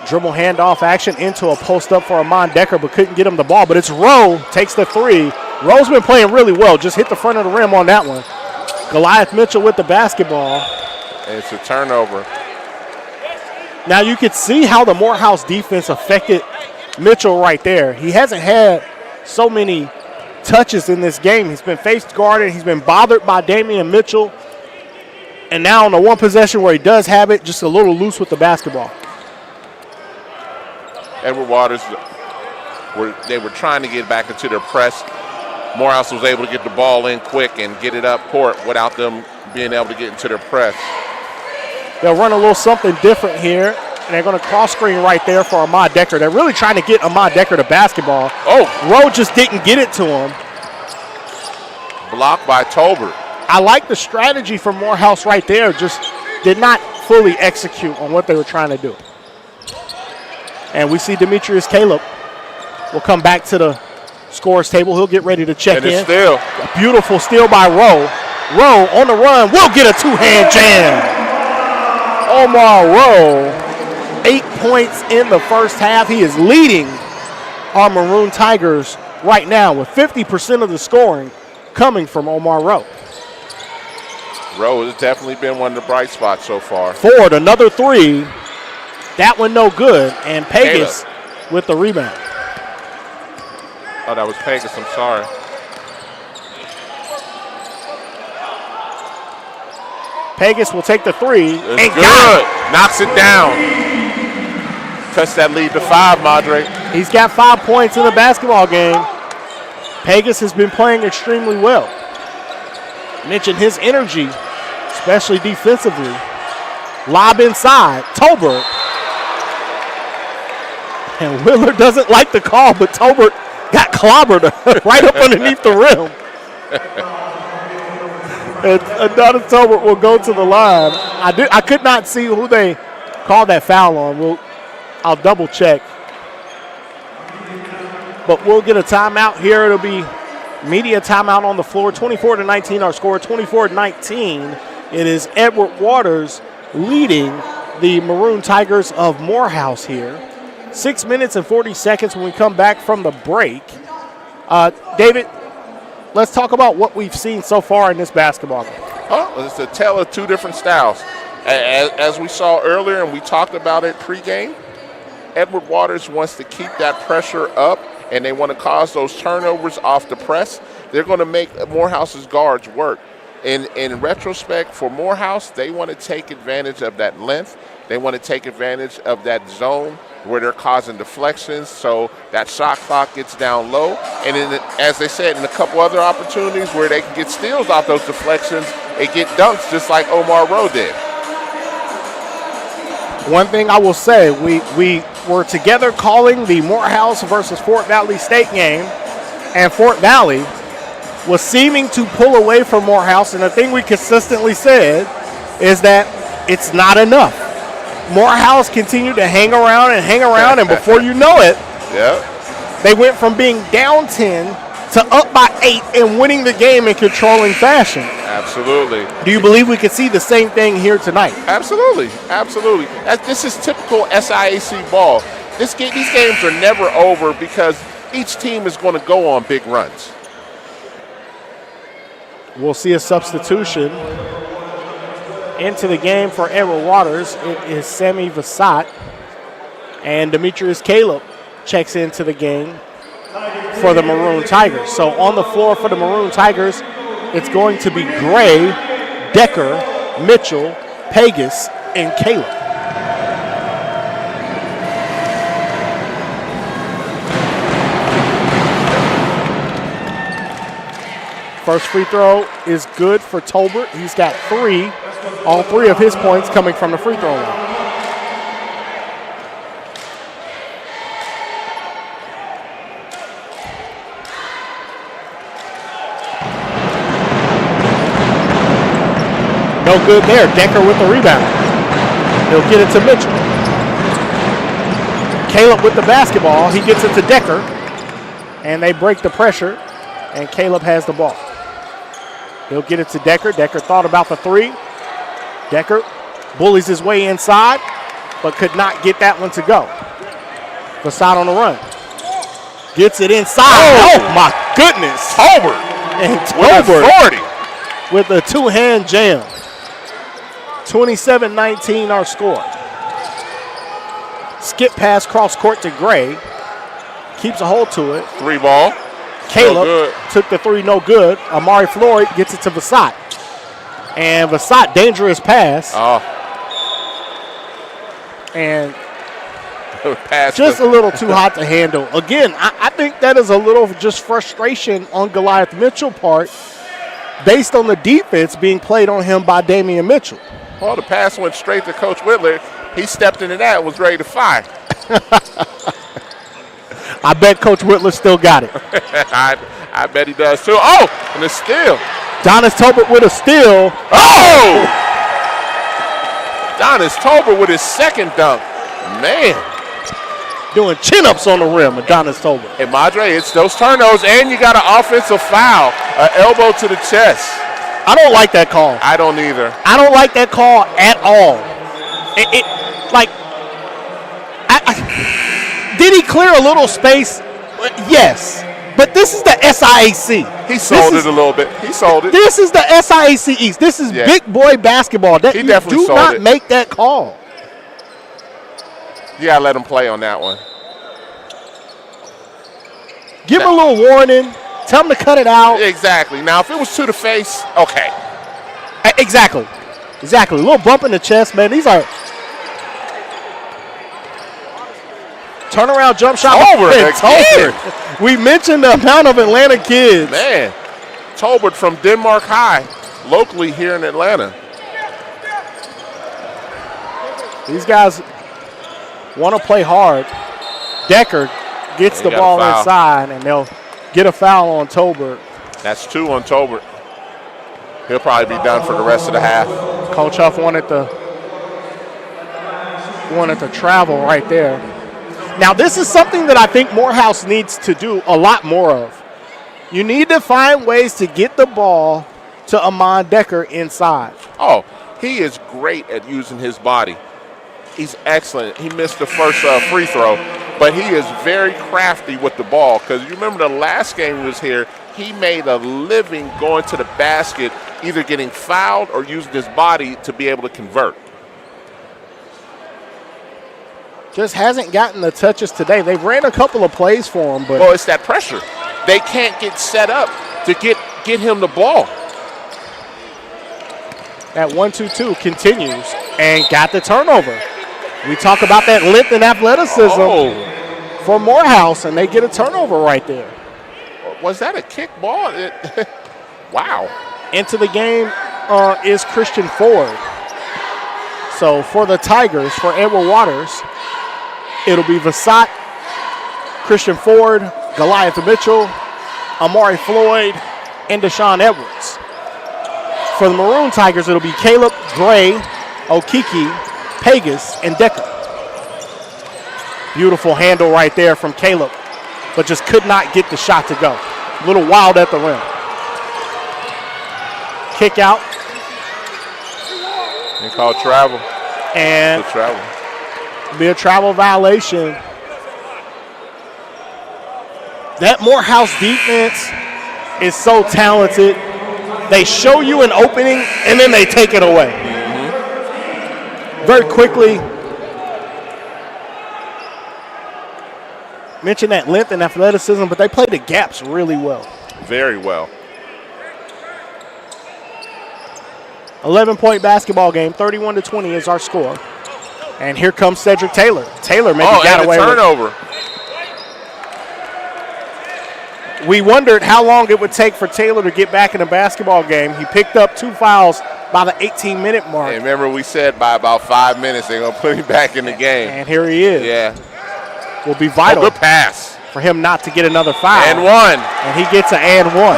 Dribble handoff action into a post-up for Amon Decker, but couldn't get him the ball. But it's Rowe, takes the three. Rowe's been playing really well. Just hit the front of the rim on that one. Goliath Mitchell with the basketball. And it's a turnover. Now you could see how the Morehouse defense affected Mitchell right there. He hasn't had so many touches in this game. He's been face guarded. He's been bothered by Damian Mitchell. And now on the one possession where he does have it, just a little loose with the basketball. Edward Waters, they were trying to get back into their press. Morehouse was able to get the ball in quick and get it up court without them being able to get into their press. They'll run a little something different here, and they're going to cross screen right there for Ahmad Decker. They're really trying to get Ahmad Decker to basketball. Oh! Rowe just didn't get it to him. Blocked by Tolbert. I like the strategy from Morehouse right there, just did not fully execute on what they were trying to do. And we see Demetrius Caleb will come back to the scores table. He'll get ready to check And in. it's still. A beautiful steal by Rowe. Rowe on the run will get a two-hand jam. Omar Rowe, 8 points in the first half. He is leading our Maroon Tigers right now with 50% of the scoring coming from Omar Rowe. Rowe has definitely been one of the bright spots so far. Ford, another three. That one no good. And Pegas with the rebound. Oh, that was Pegas. I'm sorry. Pegas will take the three. It's and good. Knocks it down. Cuts that lead to 5, Madre. He's got 5 points in the basketball game. Pegas has been playing extremely well. Mentioned his energy, especially defensively. Lob inside. Tolbert. And Willard doesn't like the call, but Tolbert got clobbered right up underneath the rim. And Adonis Tolbert will go to the line. I could not see who they called that foul on. I'll double check. But we'll get a timeout here. It'll be media timeout on the floor. 24-19 our score. 24-19. It is Edward Waters leading the Maroon Tigers of Morehouse here. 6 minutes and 40 seconds when we come back from the break. David, let's talk about what we've seen so far in this basketball game. Oh, it's a tale of two different styles. As we saw earlier and we talked about it pregame, Edward Waters wants to keep that pressure up and they want to cause those turnovers off the press. They're going to make Morehouse's guards work. In retrospect, for Morehouse, they want to take advantage of that length. They want to take advantage of that zone where they're causing deflections, so that shot clock gets down low. And as they said, in a couple other opportunities where they can get steals off those deflections and get dunks just like Omar Rowe did. One thing I will say, we were together calling the Morehouse versus Fort Valley State game, and Fort Valley was seeming to pull away from Morehouse, and the thing we consistently said is that it's not enough. Morehouse continued to hang around, and before you know it, they went from being down 10 to up by 8 and winning the game in controlling fashion. Absolutely. Do you believe we could see the same thing here tonight? Absolutely. This is typical SIAC ball. These games are never over because each team is going to go on big runs. We'll see a substitution into the game for Edward Waters. It is Sammy Vasat, and Demetrius Caleb checks into the game for the Maroon Tigers. So on the floor for the Maroon Tigers, it's going to be Gray, Decker, Mitchell, Pegas, and Caleb. First free throw is good for Tolbert. He's got 3. All 3 of his points coming from the free throw line. No good there. Decker with the rebound. He'll get it to Mitchell. Caleb with the basketball. He gets it to Decker. And they break the pressure. And Caleb has the ball. He'll get it to Decker. Decker thought about the 3. Decker bullies his way inside, but could not get that one to go. Vasad on the run. Gets it inside. Oh my goodness. Tolbert. And Tolbert with a 2-hand jam. 27-19 our score. Skip pass cross court to Gray. Keeps a hold to it. 3 ball. Caleb took the 3, no good. Amari Floyd gets it to Vasat. And Vasat, dangerous pass. Oh. And pass just a little too hot to handle. Again, I think that is a little just frustration on Goliath Mitchell's part based on the defense being played on him by Damian Mitchell. Well, the pass went straight to Coach Whitler. He stepped into that and was ready to fire. I bet Coach Whitler still got it. I bet he does too. Oh, and a steal. Donis Tolbert with a steal. Oh! Donis Tolbert with his second dunk. Man. Doing chin-ups on the rim with Donis Tolbert. Hey, Madre, it's those turnovers, and you got an offensive foul. An elbow to the chest. I don't like that call. I don't either. I don't like that call at all. Did he clear a little space? Yes. But this is the SIAC. He sold it a little bit. He sold it. This is the SIAC East. This is big boy basketball. He definitely do sold not it. make that call. You got to let him play on that one. Give him a little warning. Tell him to cut it out. Exactly. Now, if it was to the face, okay. Exactly. A little bump in the chest, man. These are turnaround jump shot. Tolbert. We mentioned the amount of Atlanta kids. Man, Tolbert from Denmark High, locally here in Atlanta. These guys want to play hard. Decker gets the ball inside, and they'll get a foul on Tolbert. That's 2 on Tolbert. He'll probably be done for the rest of the half. Coach Huff wanted to travel right there. Now, this is something that I think Morehouse needs to do a lot more of. You need to find ways to get the ball to Amon Decker inside. Oh, he is great at using his body. He's excellent. He missed the first free throw, but he is very crafty with the ball because you remember the last game he was here, he made a living going to the basket, either getting fouled or using his body to be able to convert. Just hasn't gotten the touches today. They've ran a couple of plays for him, but well, it's that pressure. They can't get set up to get him the ball. That 1-2-2 continues and got the turnover. We talk about that length and athleticism for Morehouse, and they get a turnover right there. Was that a kick ball? Wow. Into the game is Christian Ford. So for the Tigers, for Edward Waters, it'll be Vasat, Christian Ford, Goliath Mitchell, Amari Floyd, and Deshaun Edwards. For the Maroon Tigers, it'll be Caleb, Gray, Okiki, Pegas, and Decker. Beautiful handle right there from Caleb, but just could not get the shot to go. A little wild at the rim. kick out. They call travel. And Good travel. Be a travel violation. That Morehouse defense is so talented. They show you an opening, and then they take it away. Very quickly, mention that length and athleticism, but they play the gaps really well. Very well. 11-point basketball game, 31-20 is our score. And here comes Cedric Taylor. Taylor maybe got away with it. Turnover. We wondered how long it would take for Taylor to get back in a basketball game. He picked up 2 fouls by the 18-minute mark. And remember, we said by about 5 minutes they're going to put him back in the game. And here he is. Yeah. Will be vital Good pass. for him not to get another foul. And one. And he gets an and one.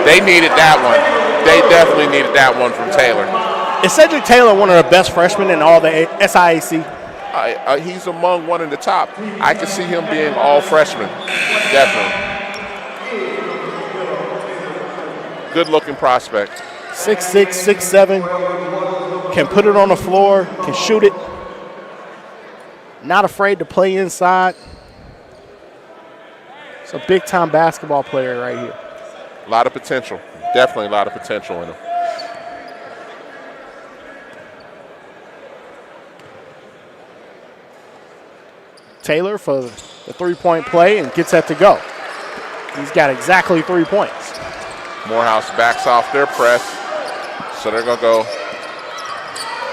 They needed that one. They definitely needed that one from Taylor. Is Cedric Taylor one of the best freshmen in all the SIAC? He's among one in the top. I can see him being all freshman. Definitely. Good-looking prospect. 6'6", 6'7", can put it on the floor, can shoot it. Not afraid to play inside. It's a big-time basketball player right here. A lot of potential. Definitely a lot of potential in him. Taylor for the three-point play and gets that to go. He's got exactly 3 points. Morehouse backs off their press, so they're going to go.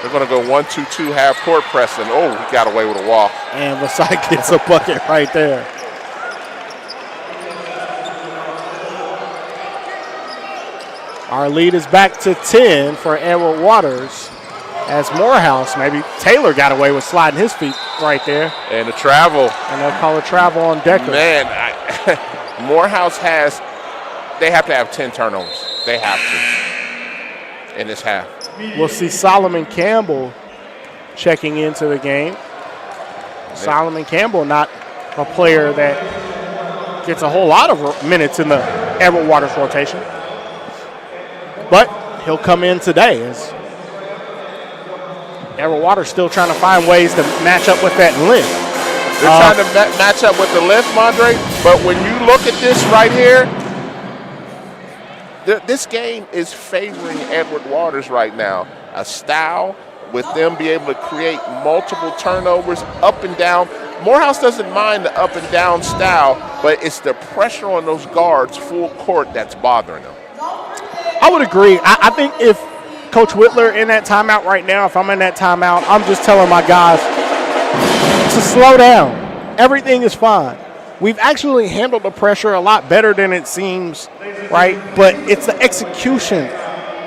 They're going to go 1-2-2 half court press, and oh, he got away with a walk. And Vasai gets a bucket right there. Our lead is back to 10 for Edward Waters. As Morehouse, maybe Taylor got away with sliding his feet right there. And the travel. And they'll call a travel on Decker. Man, Morehouse they have to have 10 turnovers. They have to in this half. We'll see Solomon Campbell checking into the game. Solomon Campbell, not a player that gets a whole lot of minutes in the Edward Waters rotation. But he'll come in today as Edward Waters still trying to find ways to match up with that length. They're trying to match up with the length, Madre, but when you look at this right here, this game is favoring Edward Waters right now. A style with them be able to create multiple turnovers up and down. Morehouse doesn't mind the up and down style, but it's the pressure on those guards full court that's bothering them. I would agree. I think if Coach Whitler in that timeout right now, if I'm in that timeout, I'm just telling my guys to slow down. Everything is fine. We've actually handled the pressure a lot better than it seems, right? But it's the execution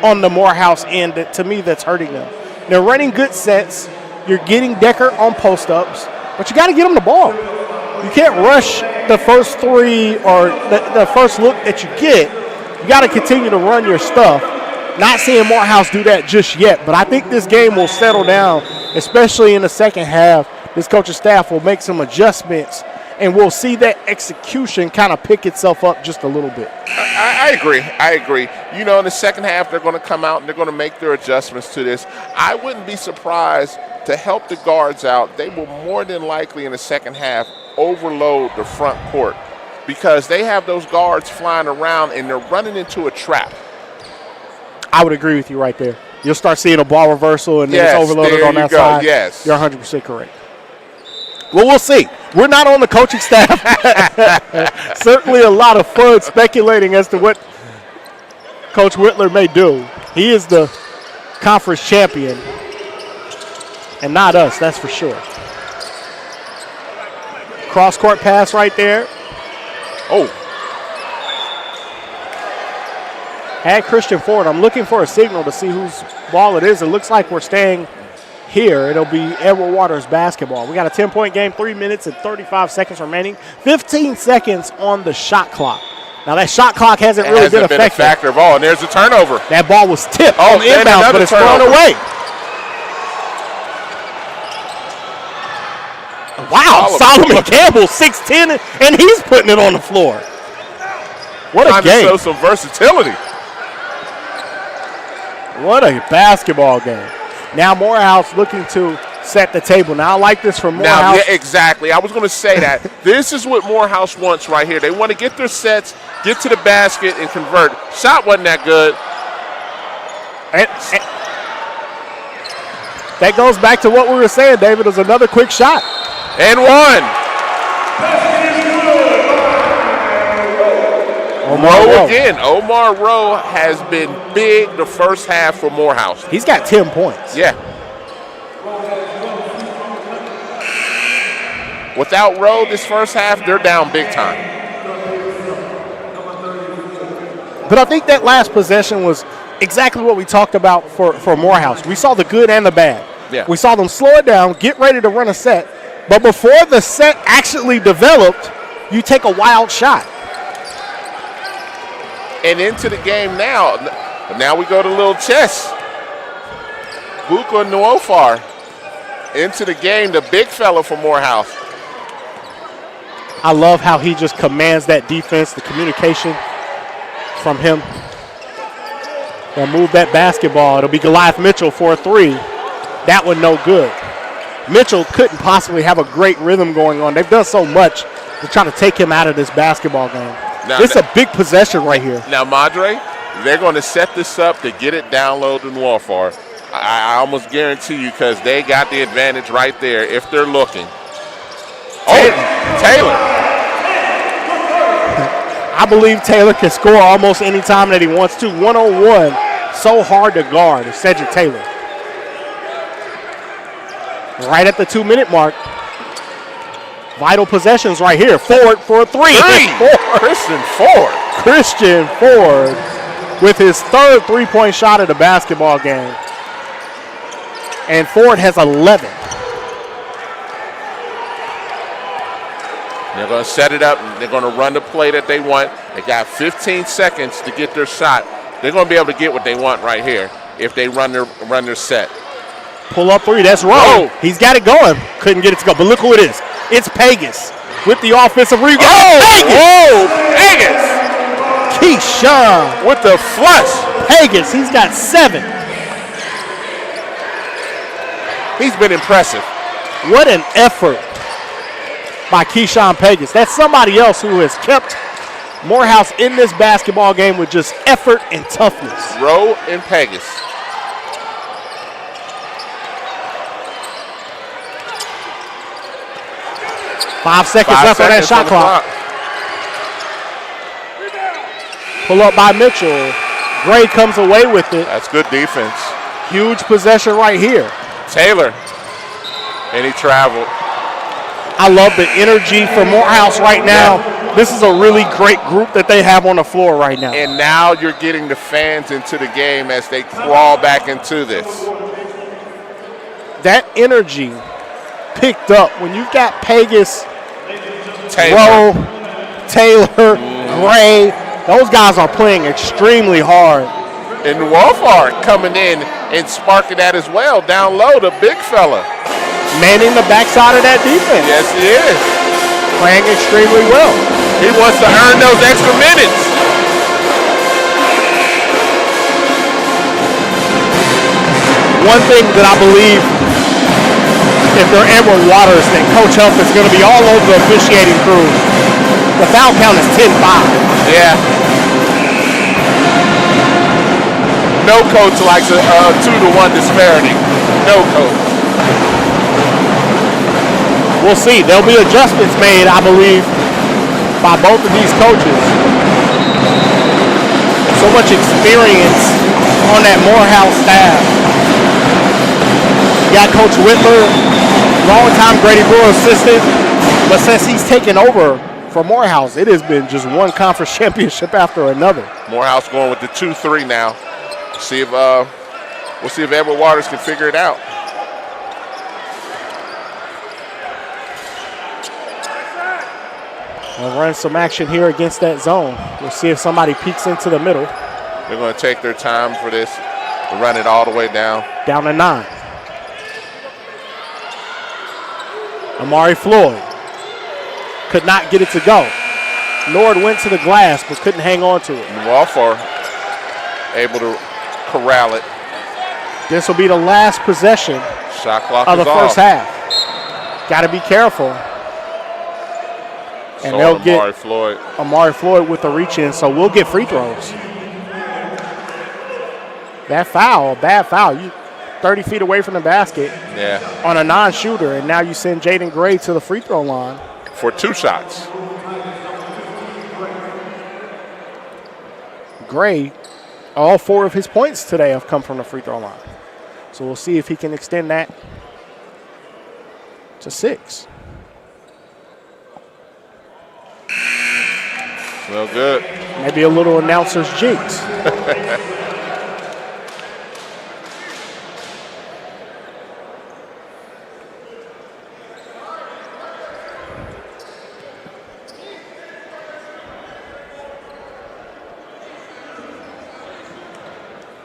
on the Morehouse end that, to me, that's hurting them. They're running good sets. You're getting Decker on post-ups, but you got to get them the ball. You can't rush the first three or the first look that you get. You got to continue to run your stuff. Not seeing Morehouse do that just yet, but I think this game will settle down, especially in the second half. This coaching staff will make some adjustments, and we'll see that execution kind of pick itself up just a little bit. I agree. I agree. You know, in the second half, they're going to come out and they're going to make their adjustments to this. I wouldn't be surprised to help the guards out. They will more than likely in the second half overload the front court because they have those guards flying around and they're running into a trap. I would agree with you right there. You'll start seeing a ball reversal and then it's overloaded on that side. Yes. You're 100% correct. Well, we'll see. We're not on the coaching staff. Certainly a lot of fun speculating as to what Coach Whitler may do. He is the conference champion and not us, that's for sure. Cross-court pass right there. Oh. Had Christian Ford. I'm looking for a signal to see whose ball it is. It looks like we're staying here. It'll be Edward Waters basketball. We got a 10-point game, 3 minutes and 35 seconds remaining. 15 seconds on the shot clock. Now, that shot clock hasn't really been effective. A factor of all, and there's a turnover. That ball was tipped on the inbounds, but it's thrown away. Wow, Solomon Campbell, 6'10", and he's putting it on the floor. What a game. Trying to show some versatility. What a basketball game. Now Morehouse looking to set the table. Now I like this from Morehouse. Now, yeah, exactly. I was going to say that. This is what Morehouse wants right here. They want to get their sets, get to the basket, and convert. Shot wasn't that good. And that goes back to what we were saying, David. It was another quick shot. And one. Rowe again. Omar Rowe has been big the first half for Morehouse. He's got 10 points. Yeah. Without Rowe this first half, they're down big time. But I think that last possession was exactly what we talked about for Morehouse. We saw the good and the bad. Yeah. We saw them slow it down, get ready to run a set. But before the set actually developed, you take a wild shot. And into the game now. Now we go to little chess. Buka Nwofar into the game, the big fella for Morehouse. I love how he just commands that defense, the communication from him. They'll move that basketball. It'll be Goliath Mitchell for a three. That one no good. Mitchell couldn't possibly have a great rhythm going on. They've done so much to try to take him out of this basketball game. It's a big possession right here. Now, Madre, they're going to set this up to get it down low to Nwofar. I almost guarantee you, because they got the advantage right there if they're looking. Oh, Taylor. I believe Taylor can score almost any time that he wants to. 1-on-1, so hard to guard, Cedric Taylor. Right at the 2-minute mark. Vital possessions right here. Ford for a three. Christian Ford. Christian Ford with his third three-point shot of the basketball game. And Ford has 11. They're going to set it up. They're going to run the play that they want. They got 15 seconds to get their shot. They're going to be able to get what they want right here if they run their set. Pull up three. That's Rowe. He's got it going. Couldn't get it to go. But look who it is. It's Pegas with the offensive rebound. Oh, Pegas! Keyshawn with the flush. Pegas, he's got 7. He's been impressive. What an effort by Keyshawn Pegas. That's somebody else who has kept Morehouse in this basketball game with just effort and toughness. Rowe and Pegas. Five seconds left on that shot clock. Pull up by Mitchell. Gray comes away with it. That's good defense. Huge possession right here. Taylor. And he traveled. I love the energy for Morehouse right now. This is a really great group that they have on the floor right now. And now you're getting the fans into the game as they crawl back into this. That energy picked up when you've got Pegas, Taylor. Rowe, Taylor, Gray. Those guys are playing extremely hard. And Nwofar coming in and sparking that as well. Down low, the big fella. Manning the backside of that defense. Yes, he is. Playing extremely well. He wants to earn those extra minutes. One thing that I believe, if they're Edward Waters, then Coach Huff is going to be all over the officiating crew. The foul count is 10-5. Yeah. No coach likes a 2-to-1 disparity. No coach. We'll see. There'll be adjustments made, I believe, by both of these coaches. So much experience on that Morehouse staff. You got Coach Whitler, long-time Grady Brewer assistant, but since he's taken over for Morehouse, it has been just one conference championship after another. Morehouse going with the 2-3 now. See if we'll see if Edward Waters can figure it out. We'll run some action here against that zone. We'll see if somebody peeks into the middle. They're going to take their time for this to run it all the way down. Down to 9. Amari Floyd could not get it to go. Nord went to the glass but couldn't hang on to it. Nwofar able to corral it. This will be the last possession Shot clock of the is first off. half. Got to be careful. And So they'll get Amari Floyd with the reach in, so we'll get free throws. That foul, bad foul. You 30 feet away from the basket on a non-shooter, and now you send Jaden Gray to the free throw line. For 2 shots. Gray, all 4 of his points today have come from the free throw line. So we'll see if he can extend that to 6. Well, good. Maybe a little announcer's jinx.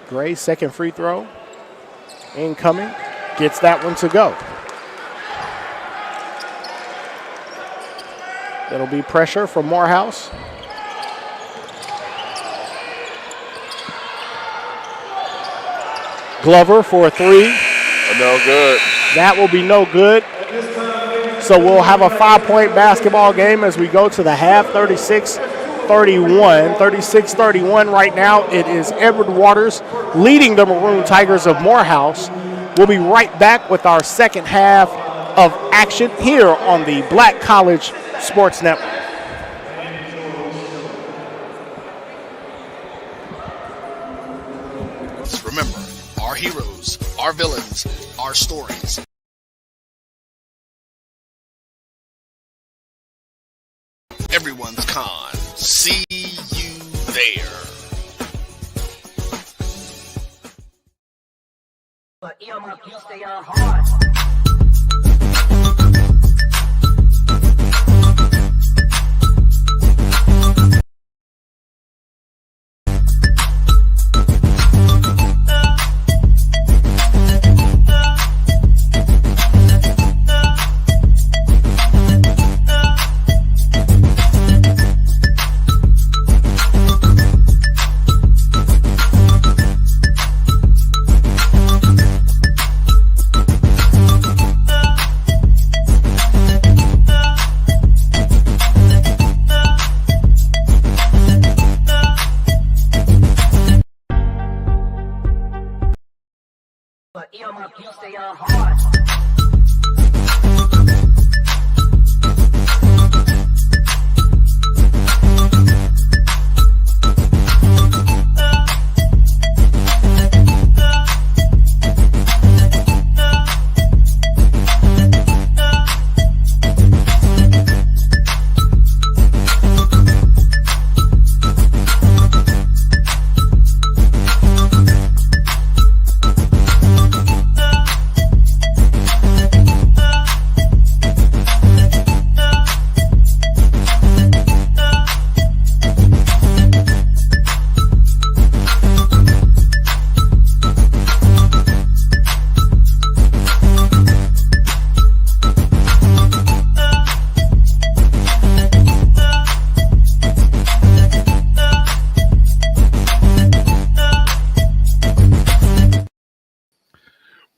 Gray, second free throw. Incoming. Gets that one to go. It'll be pressure from Morehouse. Glover for a 3. No good. That will be no good. So we'll have a 5-point basketball game as we go to the half, 36-31. 36-31 right now. It is Edward Waters leading the Maroon Tigers of Morehouse. We'll be right back with our second half of action here on the Black College Sports Network. Remember, our heroes, our villains, our stories. Everyone's con. See you there. But you stay on hard. But you stay on hard.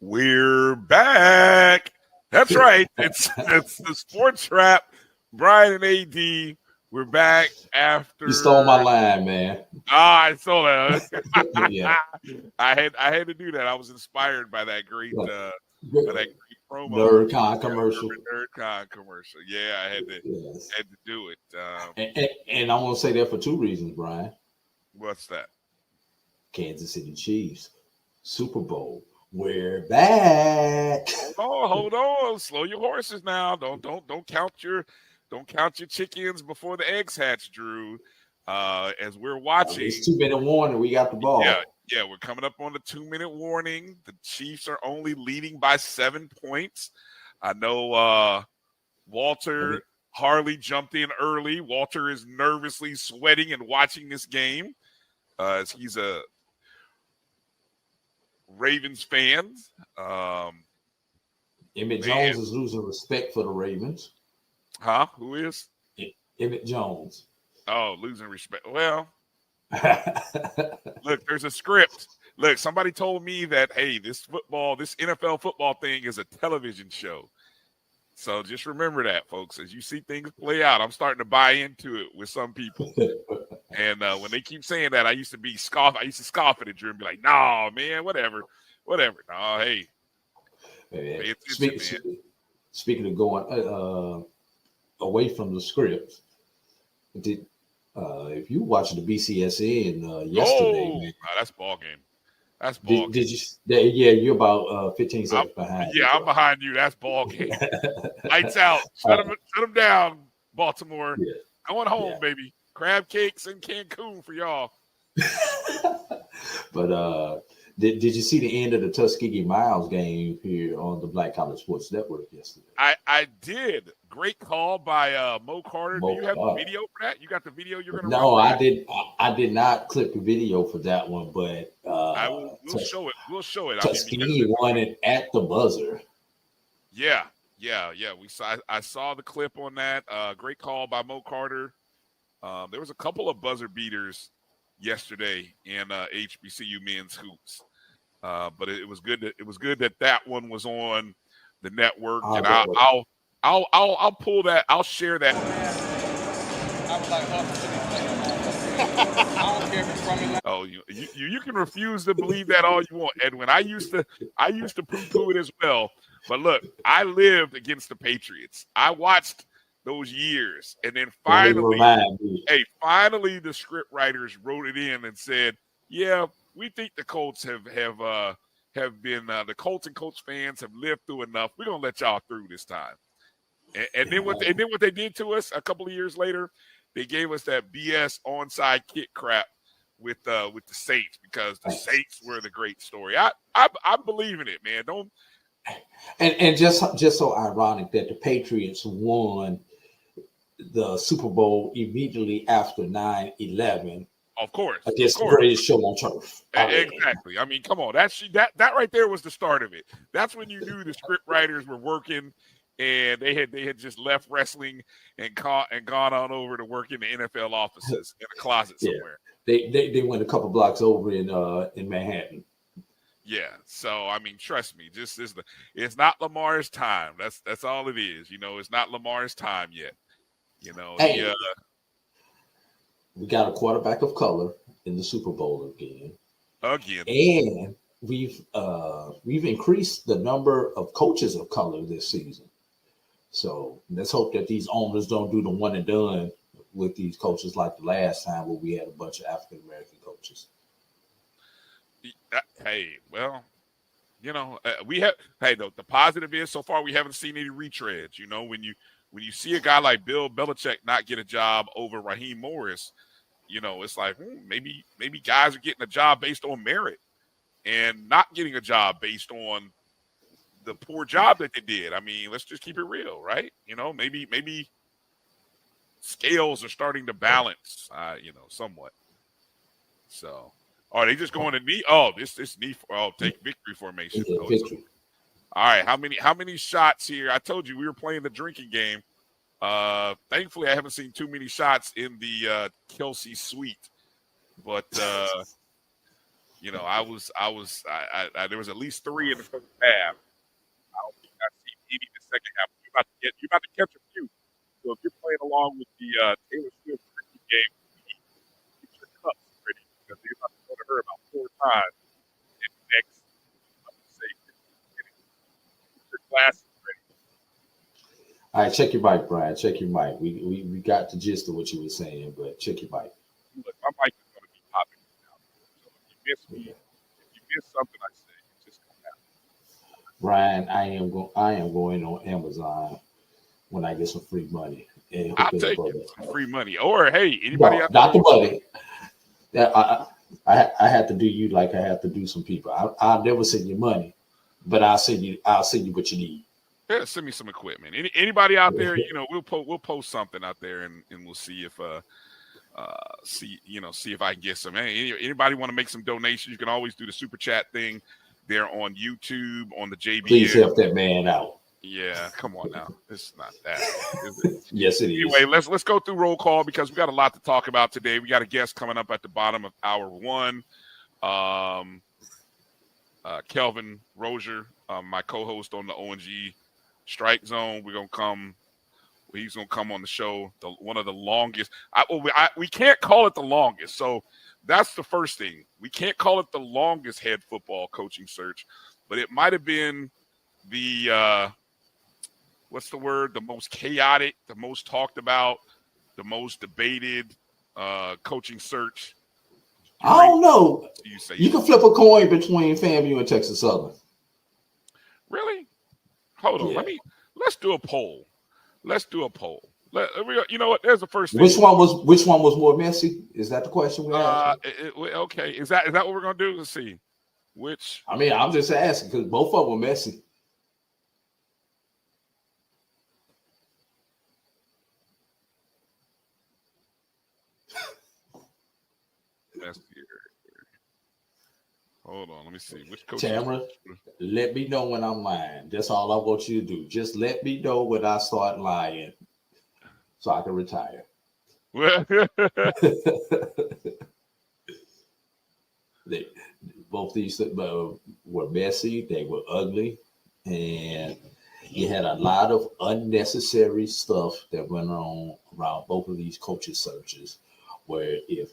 We're back. That's right. It's the Sports Wrap. Brian and AD. We're back after. You stole my line, man. I saw that. Yeah. I had to do that. I was inspired by that great promo. NerdCon commercial. NerdCon commercial. Yeah, I had to do it. And I want to say that for 2 reasons, Brian. What's that? Kansas City Chiefs, Super Bowl. We're back. Hold on. Slow your horses now. Don't count your chickens before the eggs hatch, Drew. As we're watching, it's 2-minute warning. We got the ball. Yeah, we're coming up on the 2-minute warning. The Chiefs are only leading by 7 points. I know Walter Harley jumped in early. Walter is nervously sweating and watching this game as he's a Ravens fan. Emmett Jones is losing respect for the Ravens. Huh? Who is? Emmett Jones. Oh, losing respect. Well, look, there's a script. Look, somebody told me that, hey, this NFL football thing is a television show. So just remember that, folks. As you see things play out, I'm starting to buy into it with some people. And when they keep saying that, I used to scoff at it, Drew, and be like, "Nah, man, whatever." No, hey, pay attention, man. Speaking of going away from the script, if you watched the BCSN yesterday, man, that's ball game. That's ball game. Did you? Yeah, you're about 15 seconds behind. Yeah, I'm behind you. That's ball game. Lights out. Shut them down, Baltimore. Yeah. Going home, baby. Crab cakes in Cancun for y'all. But did you see the end of the Tuskegee Miles game here on the Black College Sports Network yesterday? I did. Great call by Mo Carter. Do you have the video for that? You got the video you're going to No, I did not clip the video for that one, but we'll show it. We'll show it. Tuskegee won it at the buzzer. Yeah. I saw the clip on that. Great call by Mo Carter. There was a couple of buzzer beaters yesterday in HBCU men's hoops, but it was good. It was good that one was on the network, and I'll pull that. I'll share that. Oh, you can refuse to believe that all you want, Edwin. I used to poo-poo it as well. But look, I lived against the Patriots. I watched those years, and then finally the script writers wrote it in and said, "Yeah, we think the Colts have been the Colts and Colts fans have lived through enough. We're gonna let y'all through this time." And then what they did to us a couple of years later, they gave us that BS onside kick crap with the Saints, because the Saints were the great story. I believe in it, man. Don't. And just so ironic that the Patriots won the Super Bowl immediately after 9/11. Of course, against the greatest show on turf. Exactly. I mean, come on, that right there was the start of it. That's when you knew the script writers were working, and they had just left wrestling and gone on over to work in the NFL offices in a closet somewhere. They went a couple blocks over in Manhattan. Yeah, so I mean, trust me, it's not Lamar's time. That's all it is. It's not Lamar's time yet. Hey, we got a quarterback of color in the Super Bowl again, and we've increased the number of coaches of color this season. So let's hope that these owners don't do the one and done with these coaches like the last time where we had a bunch of African American coaches. Hey, well, we have. Hey, the positive is so far we haven't seen any retreads. When you see a guy like Bill Belichick not get a job over Raheem Morris, it's like maybe guys are getting a job based on merit and not getting a job based on the poor job that they did. I mean, let's just keep it real, right? Maybe scales are starting to balance, somewhat. So. Are they just going to knee? Oh, this knee. Take victory formation. Victory. All right. How many shots here? I told you we were playing the drinking game. Thankfully, I haven't seen too many shots in the Kelsey suite, but there was at least 3 in the first half. I don't think I've seen any in the second half. You're about to catch a few. So if you're playing along with the Taylor Swift drinking game, get your cups ready, because you're about to go to her about 4 times in the next, say, 15 minutes. Get your glasses ready. All right, check your mic, Brian. Check your mic. We got the gist of what you were saying, but check your mic. Look, my mic is going to be popping now. So if you miss me, if you miss something I say, it's just going to happen. Brian, I am going on Amazon when I get some free money. I'll take it. Free money. Or hey, anybody out there? Not the money. I have to do you like I have to do some people. I'll never send you money, but I'll send you what you need. Yeah, send me some equipment. Anybody out there, we'll post something out there, and we'll see if see if I can get some. Hey, anybody want to make some donations? You can always do the super chat thing there on YouTube on the JBN. Please help that man out. Yeah, come on now. It's not that. Is it? Yes, it is. Anyway, let's go through roll call because we got a lot to talk about today. We got a guest coming up at the bottom of hour 1. Kelvin Rozier, my co-host on the ONG Strike Zone. He's gonna come on the show. One of the longest. We can't call it the longest. So that's the first thing. We can't call it the longest head football coaching search, but it might have been the what's the word? The most chaotic, the most talked about, the most debated coaching search. I don't know. You can flip a coin between FAMU and Texas Southern. Really? Hold on. Yeah. Let's do a poll. You know what? There's the first thing. Which one was more messy? Is that the question we asked? Okay. Is that what we're gonna do? Let's see. Which? I mean, I'm just asking because both of them were messy. Hold on, let me see. Which coach? Tamara, let me know when I'm lying. That's all I want you to do. Just let me know when I start lying so I can retire. Both these were messy. They were ugly. And you had a lot of unnecessary stuff that went on around both of these coaches' searches, where if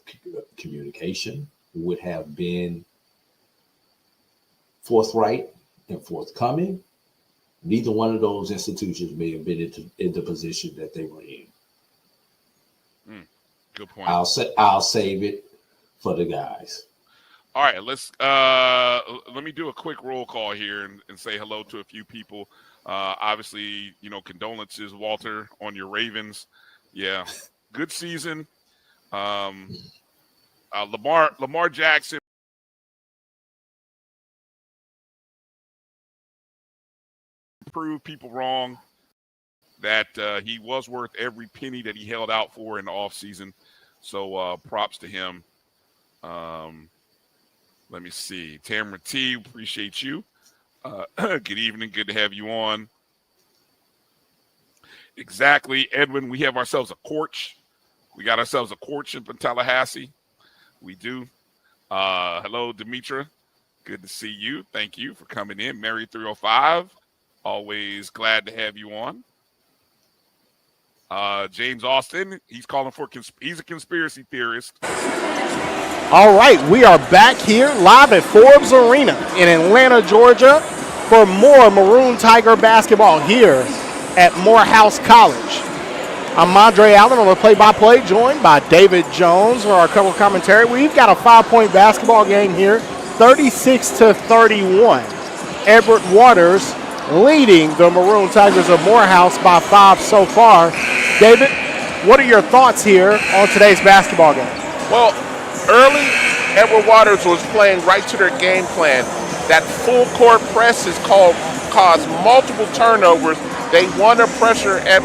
communication would have been forthright and forthcoming, neither one of those institutions may have been in the position that they were in. Good point. I'll save it for the guys. All right, let me do a quick roll call here and say hello to a few people. Obviously, condolences, Walter, on your Ravens. Yeah, good season. Lamar Jackson proved people wrong, that he was worth every penny that he held out for in the offseason. So props to him. Let me see. Tamara T, appreciate you. Good evening. Good to have you on. Exactly, Edwin. We have ourselves a porch. We got ourselves a porch in Tallahassee. We do. Hello, Demetra. Good to see you. Thank you for coming in. Mary 305. Always glad to have you on. James Austin, he's calling for he's a conspiracy theorist. All right, we are back here live at Forbes Arena in Atlanta, Georgia for more Maroon Tiger basketball here at Morehouse College. I'm Andre Allen on the play-by-play, joined by David Jones for our color commentary. We've got a 5-point basketball game here, 36-31. Edward Waters leading the Maroon Tigers of Morehouse by 5 so far. David, what are your thoughts here on today's basketball game? Well, early, Edward Waters was playing right to their game plan. That full court press has caused multiple turnovers. They want to pressure at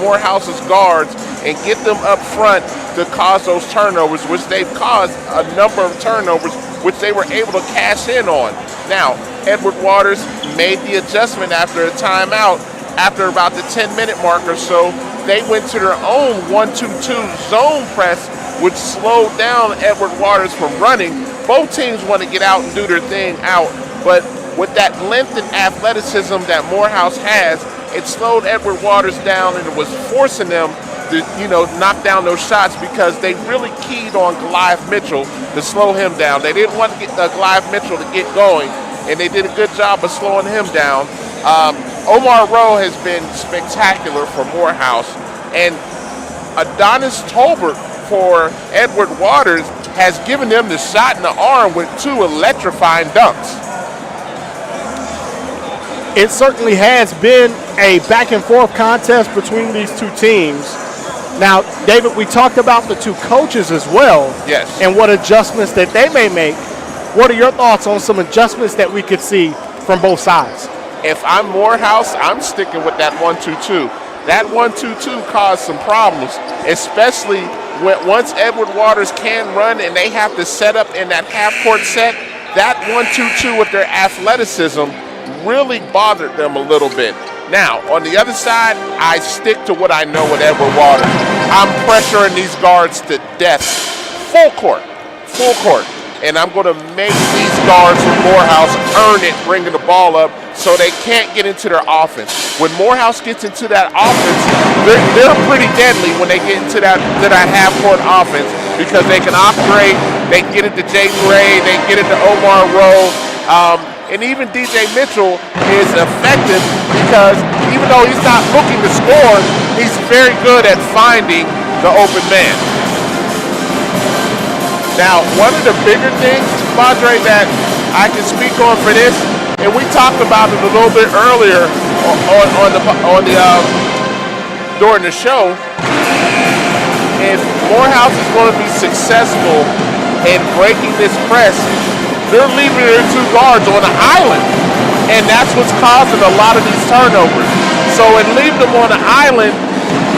Morehouse's guards and get them up front to cause those turnovers, which they've caused a number of turnovers, which they were able to cash in on. Now, Edward Waters made the adjustment after a timeout. After about the 10-minute mark or so, they went to their own 1-2-2 zone press, which slowed down Edward Waters from running. Both teams want to get out and do their thing out, but with that length and athleticism that Morehouse has, it slowed Edward Waters down, and it was forcing them to, knock down those shots because they really keyed on Goliath Mitchell to slow him down. They didn't want to get Goliath Mitchell to get going, and they did a good job of slowing him down. Omar Rowe has been spectacular for Morehouse, and Adonis Tolbert for Edward Waters has given them the shot in the arm with 2 electrifying dunks. It certainly has been a back-and-forth contest between these two teams. Now, David, we talked about the two coaches as well. Yes. And what adjustments that they may make. What are your thoughts on some adjustments that we could see from both sides? If I'm Morehouse, I'm sticking with that 1-2-2. That 1-2-2 caused some problems, especially once Edward Waters can run and they have to set up in that half-court set. That 1-2-2 with their athleticism really bothered them a little bit. Now, on the other side, I stick to what I know with Edward Waters. I'm pressuring these guards to death. Full court. and I'm going to make these guards from Morehouse earn it bringing the ball up so they can't get into their offense. When Morehouse gets into that offense, they're pretty deadly when they get into that half-court offense because they can operate, they can get it to Jaden Ray, they can get it to Omar Rowe, and even DJ Mitchell is effective because even though he's not looking to score, he's very good at finding the open man. Now, one of the bigger things, Madre, that I can speak on for this, and we talked about it a little bit earlier during the show, if Morehouse is going to be successful in breaking this press, they're leaving their two guards on the island, and that's what's causing a lot of these turnovers. So in leaving them on the island,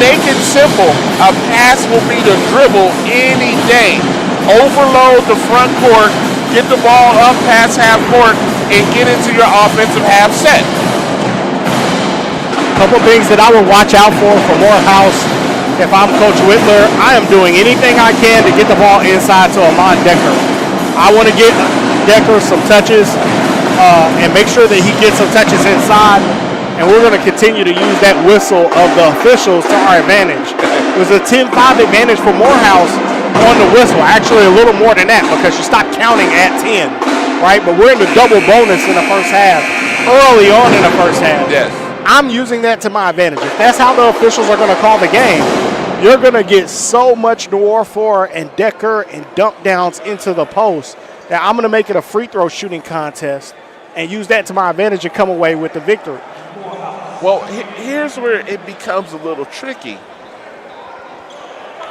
make it simple. A pass will be the dribble any day. Overload the front court, get the ball up past half court, and get into your offensive half set. A couple things that I would watch out for Morehouse. If I'm Coach Whitler, I am doing anything I can to get the ball inside to Amon Decker. I want to get Decker some touches and make sure that he gets some touches inside. And we're going to continue to use that whistle of the officials to our advantage. It was a 10-5 advantage for Morehouse on the whistle. Actually, a little more than that because you stopped counting at 10, right? But we're in the double bonus in the first half, early on in the first half. Yes. I'm using that to my advantage. If that's how the officials are going to call the game, you're going to get so much Noir and Decker and dump downs into the post that I'm going to make it a free throw shooting contest and use that to my advantage and come away with the victory. Well, here's where it becomes a little tricky.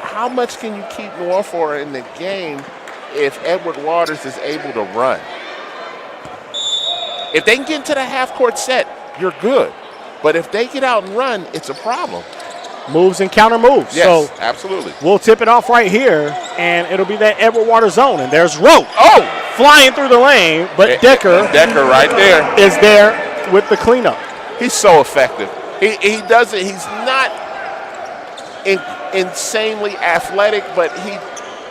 How much can you keep Noir in the game if Edward Waters is able to run? If they can get into the half-court set, you're good. But if they get out and run, it's a problem. Moves and counter moves. Yes, so absolutely. We'll tip it off right here, and it'll be that Edward Waters zone. And there's Rowe. Oh! Flying through the lane, but Decker right there is there with the cleanup. He's so effective. He does it. He's not insanely athletic, but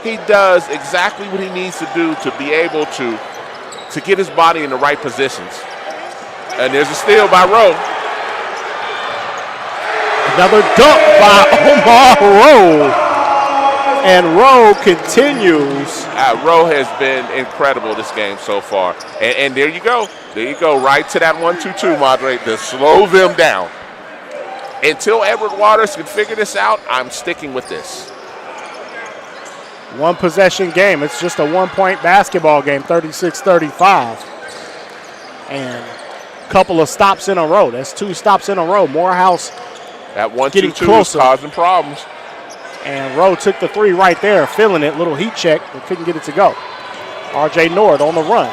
he does exactly what he needs to do to be able to get his body in the right positions. And there's a steal by Rowe. Another dunk by Omar Rowe. And Rowe continues. Rowe has been incredible this game so far. And there you go. There you go. Right to that 1-2-2, Madre, to slow them down. Until Edward Waters can figure this out, I'm sticking with this. One possession game. It's just a 1-point basketball game, 36-35. And a couple of stops in a row. That's 2 stops in a row. Morehouse that 1-2-2 is causing problems. And Rowe took the 3 right there, feeling it. Little heat check, but couldn't get it to go. R.J. Nord on the run.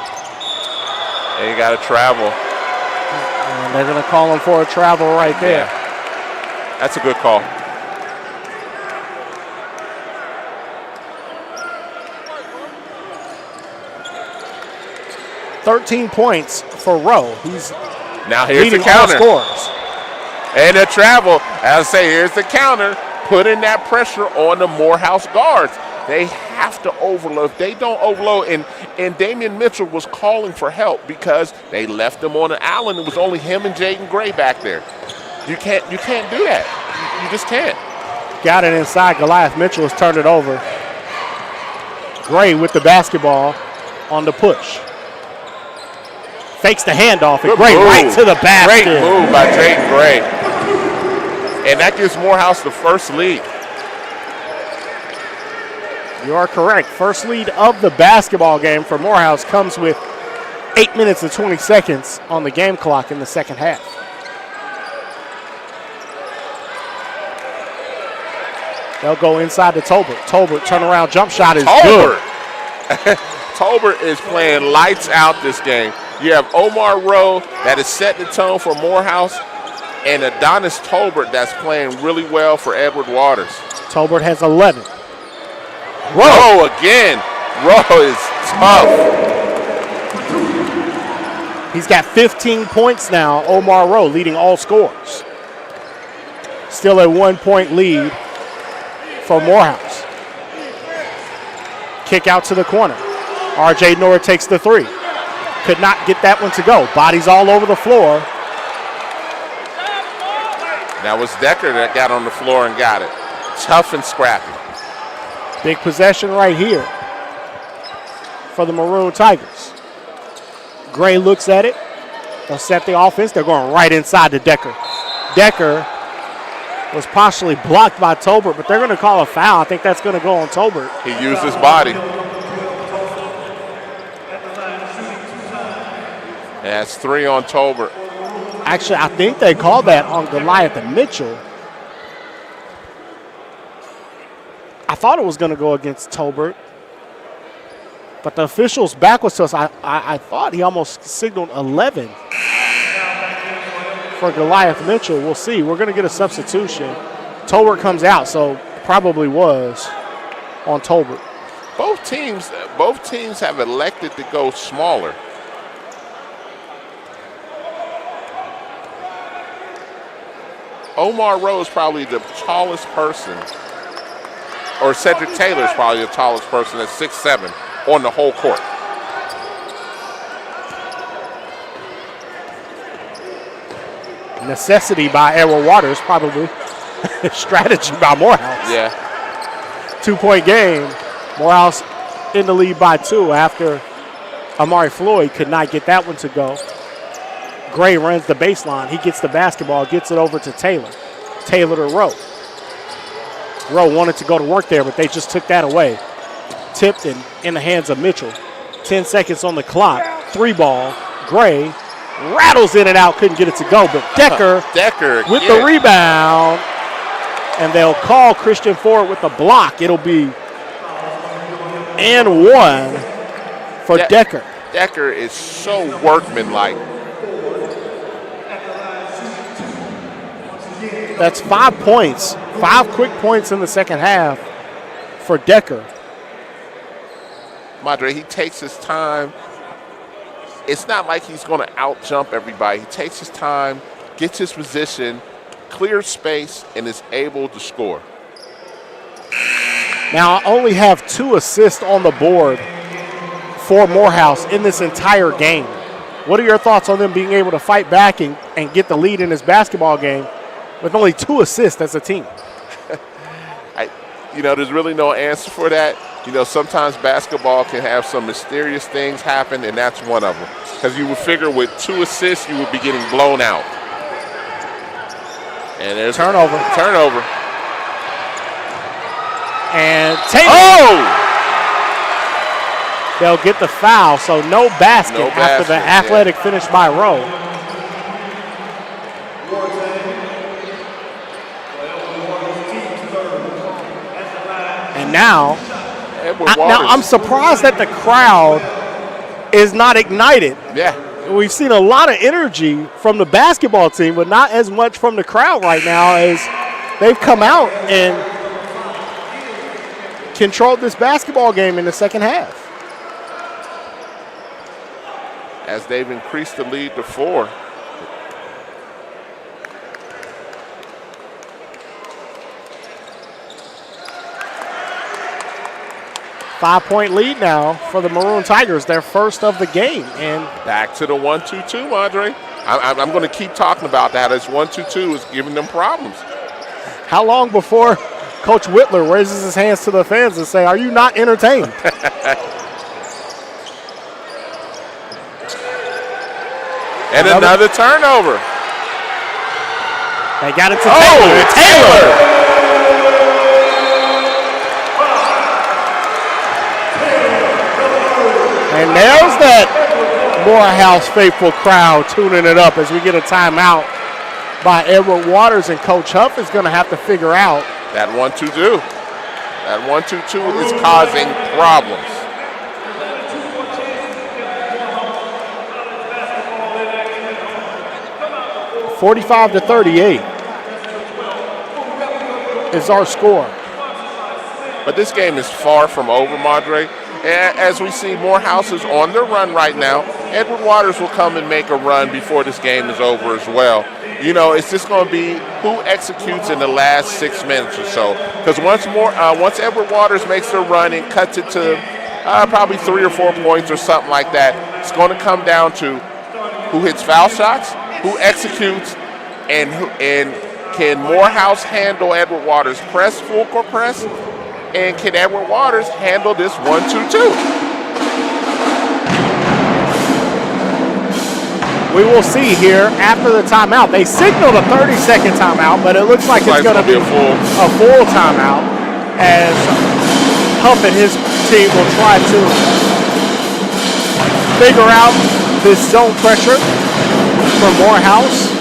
And you got to travel. And they're going to call him for a travel right there. Yeah. That's a good call. $13 points for Rowe. He's now here's leading the counter. all scores. And the travel. As I say, here's the counter. Putting that pressure on the Morehouse guards. They have to overload. If they don't overload, and Damian Mitchell was calling for help because they left him on an island. It was only him and Jaden Gray back there. You can't do that. You just can't. Got it inside. Goliath Mitchell has turned it over. Gray with the basketball on the push. Fakes the handoff, and Gray right to the basket. Great move by Jaden Gray. And that gives Morehouse the first lead. You are correct. First lead of the basketball game for Morehouse comes with 8 minutes and 20 seconds on the game clock in the second half. They'll go inside to Tolbert. Tolbert turnaround jump shot is good. Tolbert is playing lights out this game. You have Omar Rowe that is setting the tone for Morehouse, and Adonis Tolbert that's playing really well for Edward Waters. Tolbert has 11. Rowe again. Rowe is tough. He's got 15 points now. Omar Rowe leading all scores. Still a 1-point lead for Morehouse. Kick out to the corner. R.J. Nord takes the three. Could not get that one to go. Bodies all over the floor. That was Decker that got on the floor and got it. Tough and scrappy. Big possession right here for the Maroon Tigers. Gray looks at it. They'll set the offense. They're going right inside to Decker. Decker was partially blocked by Tolbert, but they're going to call a foul. I think that's going to go on Tolbert. He used his body. That's 3 on Tolbert. Actually, I think they called that on Goliath and Mitchell. I thought it was going to go against Tolbert, but the officials backwards to us. I thought he almost signaled 11 for Goliath Mitchell. We'll see. We're going to get a substitution. Tolbert comes out, so probably was on Tolbert. Both teams have elected to go smaller. Omar Rose probably the tallest person, or Cedric Taylor is probably the tallest person at 6'7" on the whole court. Necessity by Edward Waters, probably. Strategy by Morehouse. Yeah. 2-point game. Morehouse in the lead by 2 after Amari Floyd could not get that one to go. Gray runs the baseline. He gets the basketball, gets it over to Taylor. Taylor to Rowe. Rowe wanted to go to work there, but they just took that away. Tipped in the hands of Mitchell. 10 seconds on the clock. 3 ball. Gray rattles in and out, couldn't get it to go, but Decker with the rebound. And they'll call Christian Ford with the block. It'll be and 1 for Decker. Decker is so workmanlike. That's 5 points. 5 quick points in the second half for Decker. Madre, he takes his time. It's not like he's going to out-jump everybody. He takes his time, gets his position, clears space, and is able to score. Now, I only have 2 assists on the board for Morehouse in this entire game. What are your thoughts on them being able to fight back and get the lead in this basketball game with only 2 assists as a team? There's really no answer for that. Sometimes basketball can have some mysterious things happen, and that's one of them. Because you would figure with 2 assists, you would be getting blown out. And there's turnover. And Taylor. Oh! They'll get the foul, so no basket after the athletic finish by Rowe. And now I'm surprised that the crowd is not ignited. Yeah. We've seen a lot of energy from the basketball team, but not as much from the crowd right now as they've come out and controlled this basketball game in the second half. As they've increased the lead to 4. Five-point lead now for the Maroon Tigers, their first of the game. And back to the 1-2-2, Andre. I'm going to keep talking about that. This 1-2-2 is giving them problems. How long before Coach Whitler raises his hands to the fans and say, "Are you not entertained?" And another turnover. They got it to Taylor. Taylor! And there's that Morehouse faithful crowd tuning it up as we get a timeout by Edward Waters, and Coach Huff is going to have to figure out. That 1-2-2. That 1-2-2 is causing problems. (45-38) is our score. But this game is far from over, Madre. As we see, Morehouse is on their run right now. Edward Waters will come and make a run before this game is over as well. It's just going to be who executes in the last 6 minutes or so. Because once Edward Waters makes their run and cuts it to probably 3 or 4 points or something like that. It's going to come down to who hits foul shots, who executes, and can Morehouse handle Edward Waters' press, full court press, and can Edward Waters handle this 1-2-2? We will see here after the timeout. They signaled a 30-second timeout, but it looks like it's going to be a full timeout as Huff and his team will try to figure out this zone pressure from Morehouse.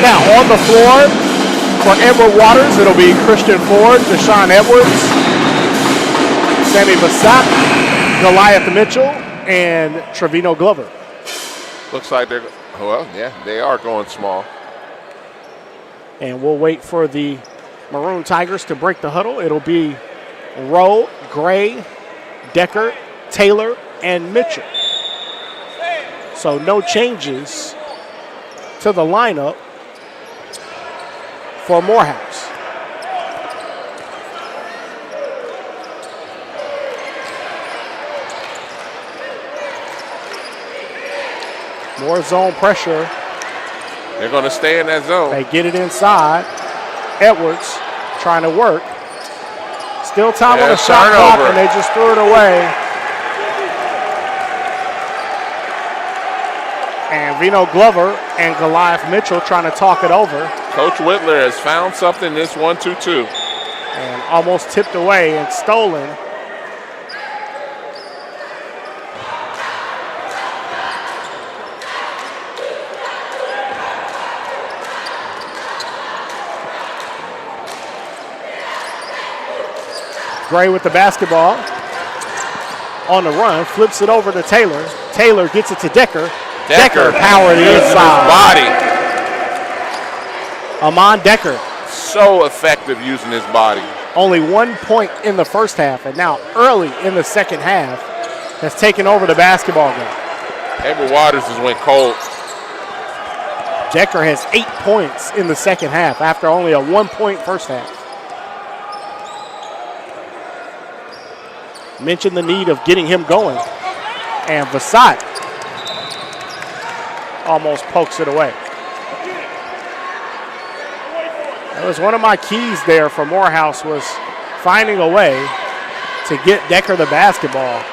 Now on the floor for Edward Waters, it'll be Christian Ford, Deshaun Edwards, Sammy Bassat, Goliath Mitchell, and Trevino Glover. Looks like they're, well, yeah, they are going small. And we'll wait for the Maroon Tigers to break the huddle. It'll be Rowe, Gray, Decker, Taylor, and Mitchell. So no changes to the lineup for Morehouse. More zone pressure. They're going to stay in that zone. They get it inside. Edwards trying to work. Still time on the shot clock, and they just threw it away. And Vino Glover and Goliath Mitchell trying to talk it over. Coach Whitler has found something this 1-2-2. And almost tipped away and stolen. Gray with the basketball on the run, flips it over to Taylor. Taylor gets it to Decker. Decker power the inside. Body. Amon Decker. So effective using his body. Only 1 point in the first half, and now early in the second half has taken over the basketball game. Edward Waters has went cold. Decker has 8 points in the second half after only a 1 point first half. Mentioned the need of getting him going. And Vasat almost pokes it away. That was one of my keys there for Morehouse, was finding a way to get Decker the basketball.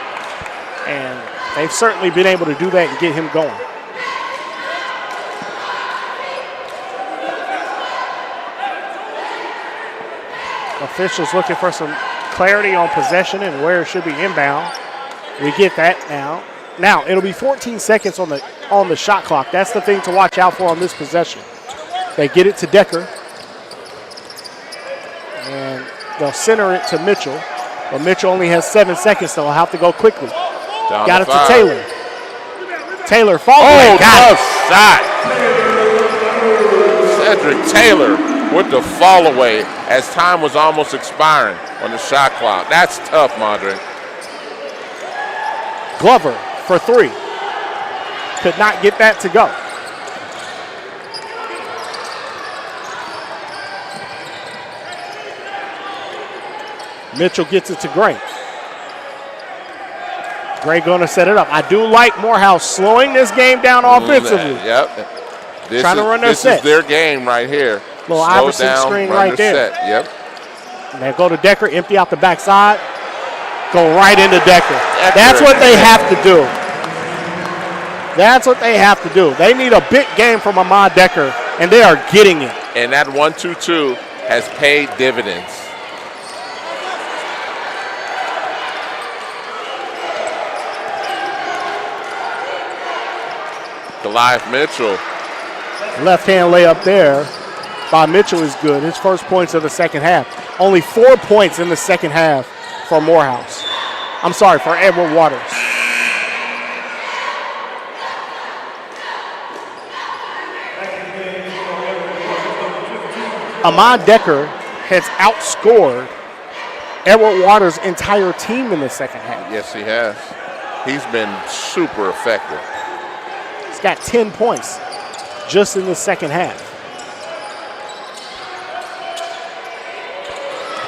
And they've certainly been able to do that and get him going. Officials looking for some clarity on possession and where it should be inbound. We get that now. Now it'll be 14 seconds on the shot clock. That's the thing to watch out for on this possession. They get it to Decker, and they'll center it to Mitchell. But Mitchell only has 7 seconds, so he'll have to go quickly. Got it to Taylor. Taylor falls. Oh, tough shot. Cedric Taylor with the fall away as time was almost expiring on the shot clock. That's tough, Madre. Glover for three. Could not get that to go. Mitchell gets it to Gray. Gray going to set it up. I do like Morehouse slowing this game down offensively. Yep. Trying to run their set. This is their game right here. Little Iverson screen right there. Set. Yep. And they go to Decker, empty out the backside, go right into Decker. That's what they have to do. That's what they have to do. They need a big game from Ahmad Decker, and they are getting it. And that 1-2-2 has paid dividends. Goliath Mitchell. Left-hand layup there by Mitchell is good. His first points of the second half. Only 4 points in the second half for Morehouse. I'm sorry, for Edward Waters. Ahmad Decker has outscored Edward Waters' entire team in the second half. Yes, he has. He's been super effective. He's got 10 points just in the second half.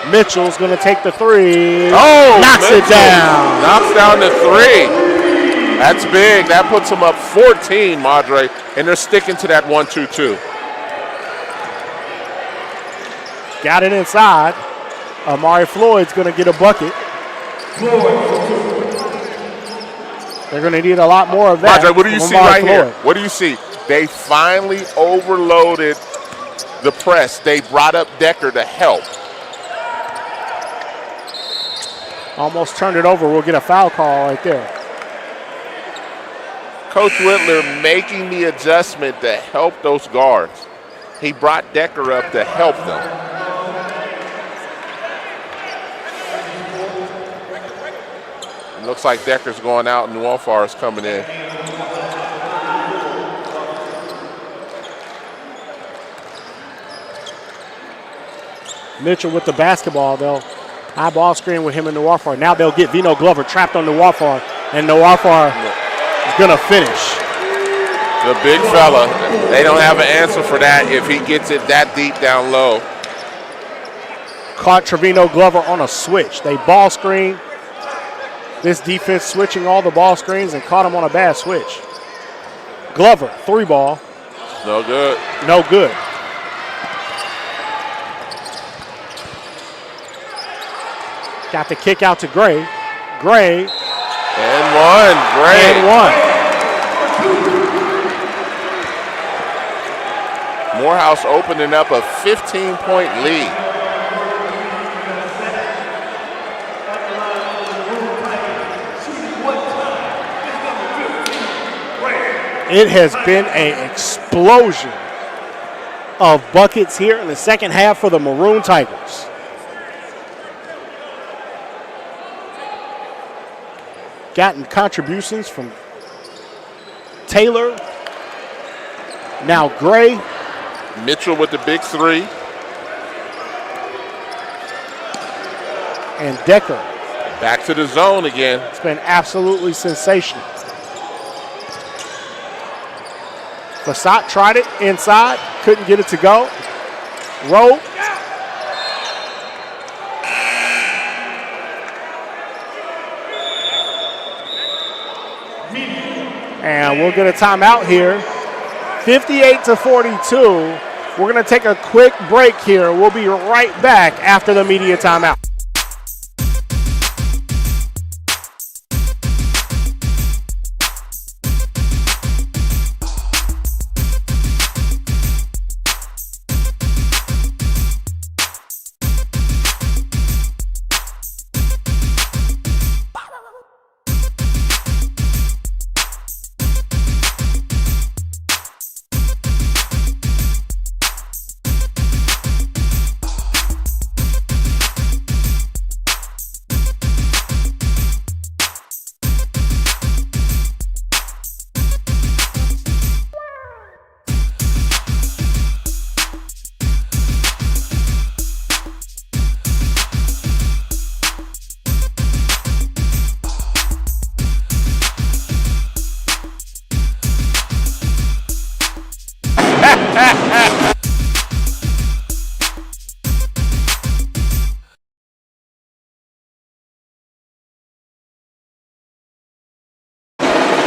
Mitchell's going to take the three. Oh, knocks it down. Knocks down the three. That's big. That puts them up 14, Madre, and they're sticking to that 1-2-2. Got it inside. Amari Floyd's going to get a bucket. They're going to need a lot more of that. Madre, what do you see right here? What do you see? They finally overloaded the press. They brought up Decker to help. Almost turned it over. We'll get a foul call right there. Coach Whitler making the adjustment to help those guards. He brought Decker up to help them. It looks like Decker's going out and Nuwafar is coming in. Mitchell with the basketball, though. High ball screen with him and Nuwafar. Now they'll get Vino Glover trapped on Nuwafar, and Nuwafar is going to finish. The big fella. They don't have an answer for that if he gets it that deep down low. Caught Trevino Glover on a switch. They ball screen. This defense switching all the ball screens and caught him on a bad switch. Glover, 3 ball. No good. No good. Got the kick out to Gray. Gray. And one. Gray. And one. Morehouse opening up a 15-point lead. It has been an explosion of buckets here in the second half for the Maroon Tigers. Gotten contributions from Taylor. Now Gray. Mitchell with the big 3. And Decker. Back to the zone again. It's been absolutely sensational. Fasat tried it inside, couldn't get it to go. Rowe. And we'll get a timeout here. 58-42. We're going to take a quick break here. We'll be right back after the media timeout.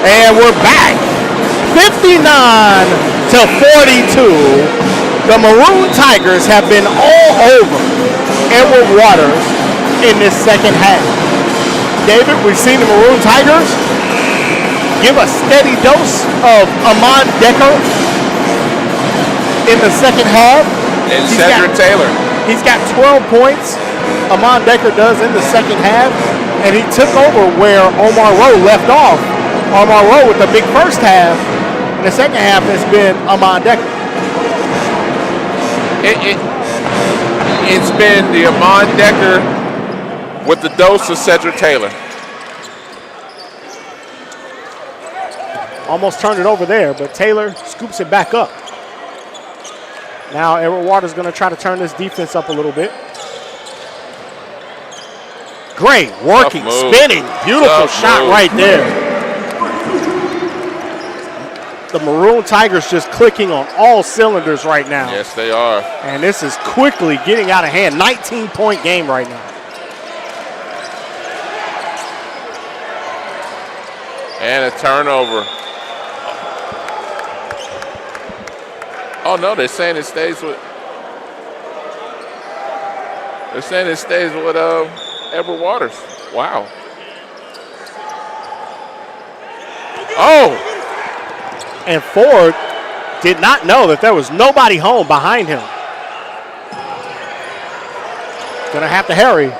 And we're back. 59-42. The Maroon Tigers have been all over Edward Waters in this second half. David, we've seen the Maroon Tigers give a steady dose of Amon Decker in the second half. And Cedric Taylor. He's got 12 points. Amon Decker does in the second half. And he took over where Omar Rowe left off. Omar Rowe with the big first half. In the second half has been Amon Decker. It's been the Amon Decker with the dose of Cedric Taylor. Almost turned it over there, but Taylor scoops it back up. Now Edward Waters going to try to turn this defense up a little bit. Great working, spinning, beautiful shot right there. the Maroon Tigers just clicking on all cylinders right now. Yes, they are. And this is quickly getting out of hand. 19-point game right now. And a turnover. Oh, no, they're saying it stays with. They're saying it stays with Edward Waters. Wow. Oh! And Ford did not know that there was nobody home behind him. Gonna have to hurry.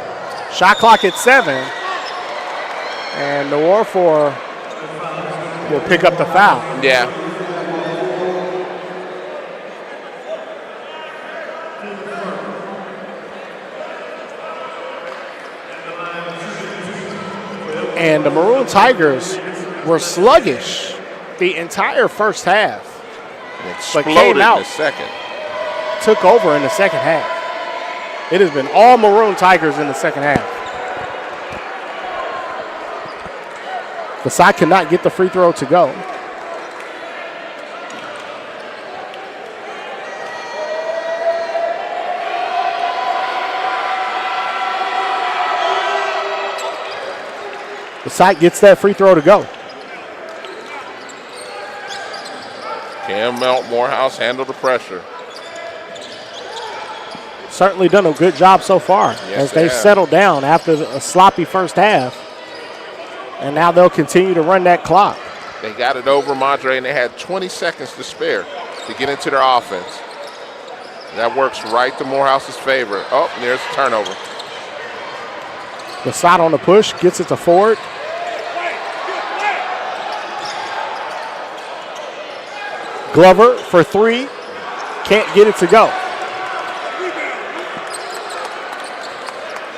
Shot clock at 7. And the Warfare will pick up the foul. Yeah. And the Maroon Tigers were sluggish the entire first half. Exploded but came out, in the second. Took over in the second half. It has been all Maroon Tigers in the second half. The side cannot get the free throw to go. The side gets that free throw to go. Can Morehouse handle the pressure? Certainly done a good job so far as they've settled down after a sloppy first half. And now they'll continue to run that clock. They got it over Madre, and they had 20 seconds to spare to get into their offense. That works right to Morehouse's favor. Oh, and there's a turnover. The side on the push gets it to Ford. Glover for 3. Can't get it to go.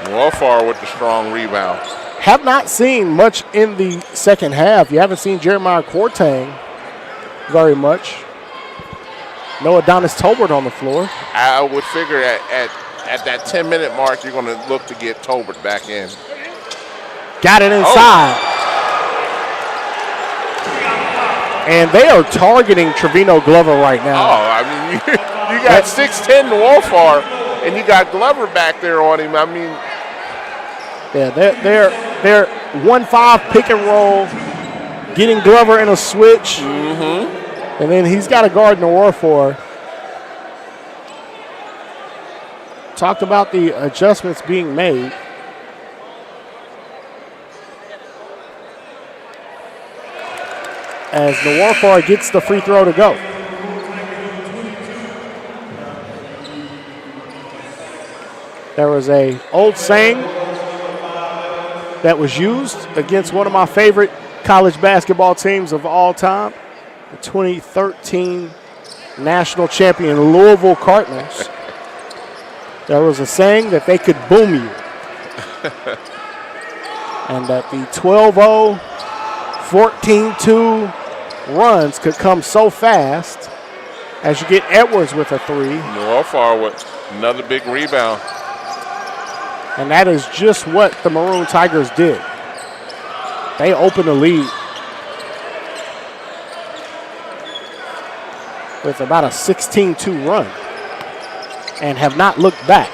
Welfare with the strong rebound. Have not seen much in the second half. You haven't seen Jeremiah Quartang very much. No Adonis Tolbert on the floor. I would figure at that 10-minute mark, you're going to look to get Tolbert back in. Got it inside. Oh. And they are targeting Trevino Glover right now. Oh, I mean, you got 6'10" Wolfar, and you got Glover back there on him. I mean, yeah, they're 1-5 pick and roll, getting Glover in a switch, and then he's got a guard in the war for. Talked about the adjustments being made. As the Warfare gets the free throw to go. There was an old saying that was used against one of my favorite college basketball teams of all time, the 2013 national champion Louisville Cardinals. There was a saying that they could boom you. And that the 12-0, 14-2 runs could come so fast as you get Edwards with a 3. Welfare with another big rebound. And that is just what the Maroon Tigers did. They opened the lead with about a 16-2 run and have not looked back.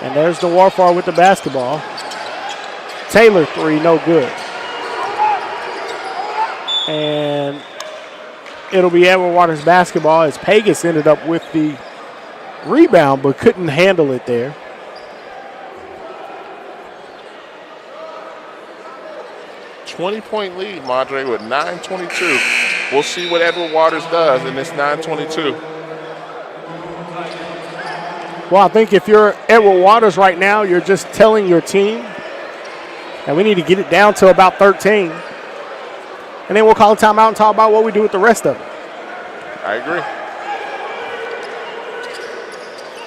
And there's the Warfare with the basketball. Taylor 3, no good. And it'll be Edward Waters basketball as Pegas ended up with the rebound but couldn't handle it there. $20-point lead, Madre, with 9:22. We'll see what Edward Waters does in this 9:22. Well, I think if you're Edward Waters right now, you're just telling your team that we need to get it down to about 13. And then we'll call a timeout and talk about what we do with the rest of it. I agree.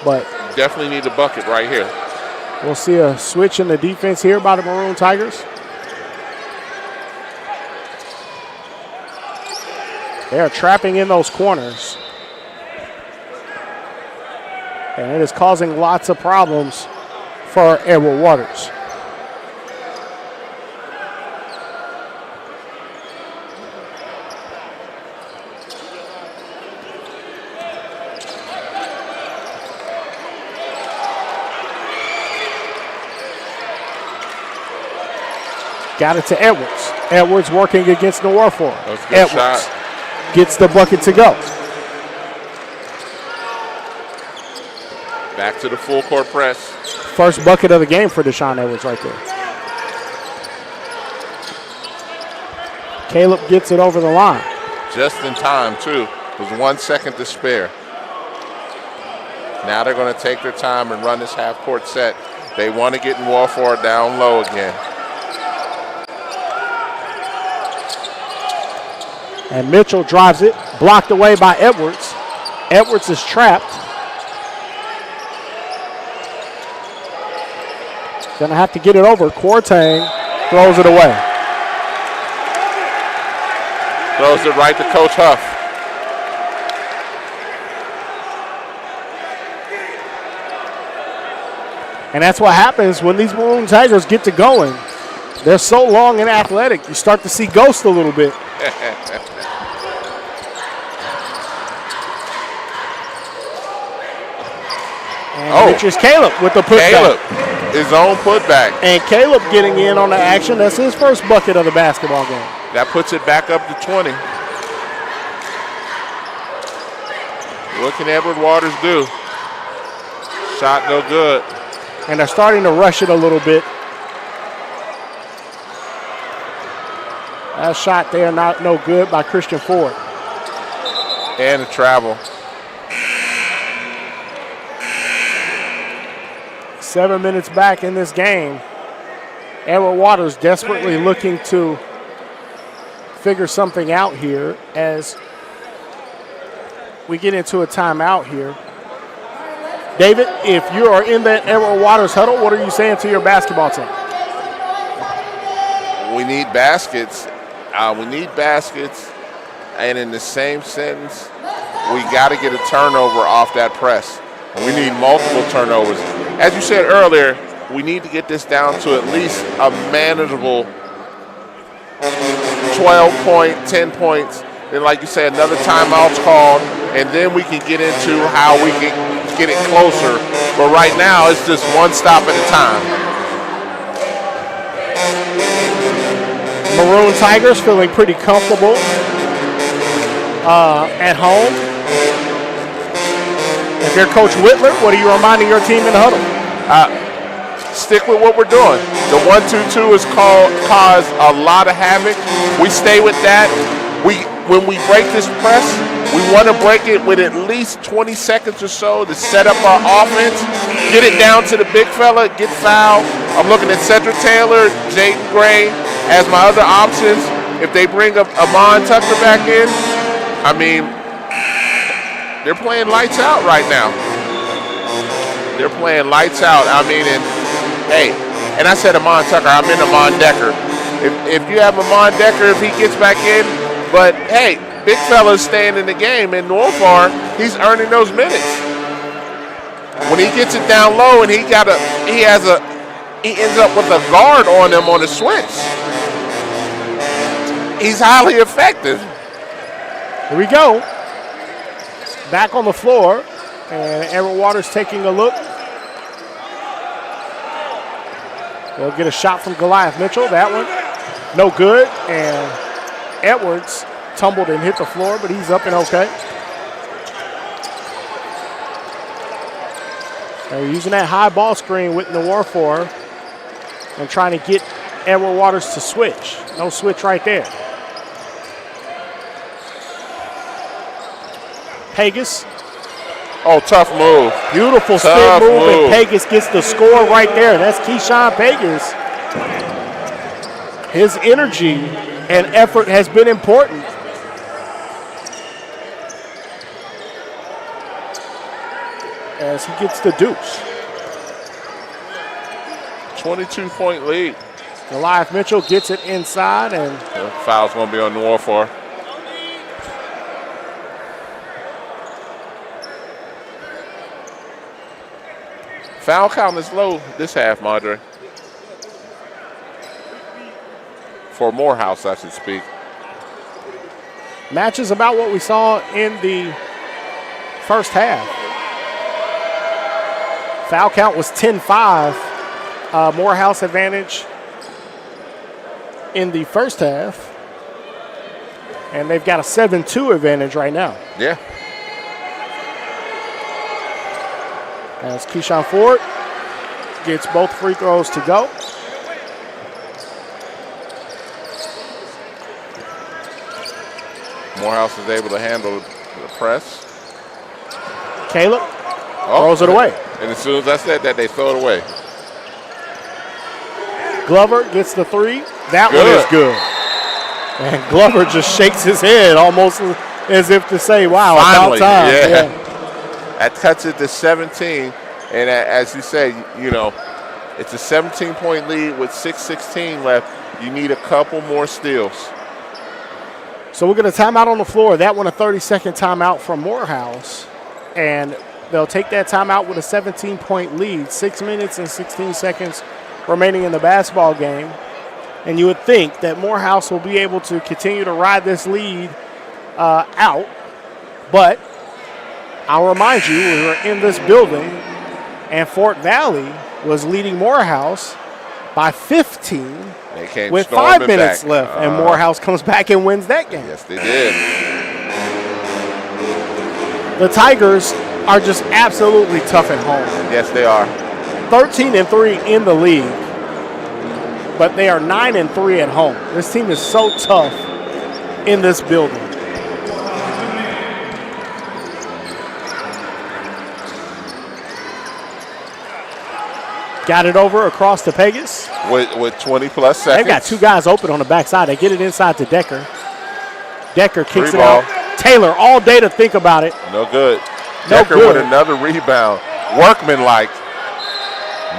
But definitely need a bucket right here. We'll see a switch in the defense here by the Maroon Tigers. They are trapping in those corners. And it is causing lots of problems for Edward Waters. Got it to Edwards. Edwards working against Nwafor. That's a good Edwards shot. gets the bucket to go. Back to the full court press. First bucket of the game for Deshaun Edwards right there. Caleb gets it over the line. Just in time, too. With 1 second to spare. Now they're going to take their time and run this half-court set. They want to get Nwafor down low again. And Mitchell drives it, blocked away by Edwards. Edwards is trapped. Gonna have to get it over. Quartang throws it away. Throws it right to Coach Huff. And that's what happens when these Maroon Tigers get to going. They're so long and athletic, you start to see ghosts a little bit. And Richards Caleb with the putback. Caleb, his own putback. And Caleb getting in on the action. That's his first bucket of the basketball game. That puts it back up to 20. What can Edward Waters do? Shot no good. And they're starting to rush it a little bit. That shot there, no good by Christian Ford. And the travel. 7 minutes back in this game. Edward Waters desperately looking to figure something out here as we get into a timeout here. David, if you are in that Edward Waters huddle, what are you saying to your basketball team? We need baskets. We need baskets. And in the same sentence, we got to get a turnover off that press. We need multiple turnovers. As you said earlier, we need to get this down to at least a manageable 12 point, 10 points. Then, like you said, another timeout's called, and then we can get into how we can get it closer. But right now, it's just one stop at a time. Maroon Tigers feeling pretty comfortable at home. If you're Coach Whitler, what are you reminding your team in the huddle? Stick with what we're doing. The 1-2-2 has caused a lot of havoc. We stay with that. When we break this press, we want to break it with at least 20 seconds or so to set up our offense, get it down to the big fella, get fouled. I'm looking at Cedric Taylor, Jaden Gray as my other options. If they bring up Amon Tucker back in, I mean, they're playing lights out right now. They're playing lights out. I mean, and I said Amon Tucker, I meant Amon Decker. If you have Amon Decker, if he gets back in, but hey, big fella's staying in the game, and Nwafor, he's earning those minutes. When he gets it down low and he ends up with a guard on him on the switch, he's highly effective. Here we go. Back on the floor, and Edward Waters taking a look. They'll get a shot from Goliath Mitchell. That one, no good. And Edwards tumbled and hit the floor, but he's up and okay. They're using that high ball screen with Nwafor and trying to get Edward Waters to switch. No switch right there. Pegas. Oh, tough move. Beautiful spin move, and Pegas gets the score right there. That's Keyshawn Pegas. His energy and effort has been important. As he gets the deuce. 22-point lead. Goliath Mitchell gets it inside, and the foul's going to be on Nwafor. Foul count is low this half, Madre. For Morehouse, I should speak. matches about what we saw in the first half. Foul count was 10-5. Morehouse advantage in the first half. And they've got a 7-2 advantage right now. Yeah. As Keyshawn Ford gets both free throws to go. Morehouse is able to handle the press. Caleb throws it away. And as soon as I said that, they throw it away. Glover gets the three. That one is good. And Glover just shakes his head almost as if to say, wow, finally, about time. Yeah. That cuts it to 17. And as you say, you know, it's a 17-point lead with 6:16 left. You need a couple more steals. So we're going to timeout on the floor. That one a 30-second timeout from Morehouse. And they'll take that timeout with a 17-point lead. 6 minutes and 16 seconds remaining in the basketball game. And you would think that Morehouse will be able to continue to ride this lead out. But I'll remind you, we were in this building, and Fort Valley was leading Morehouse by 15 with 5 minutes left. And Morehouse comes back and wins that game. Yes, they did. The Tigers are just absolutely tough at home. Yes, they are. 13-3 in the league, but they are 9-3 at home. This team is so tough in this building. Got it over across to Pegas. With 20-plus seconds. They've got two guys open on the backside. They get it inside to Decker. Decker kicks it out. Taylor all day to think about it. No good. Decker with another rebound. Workman-like.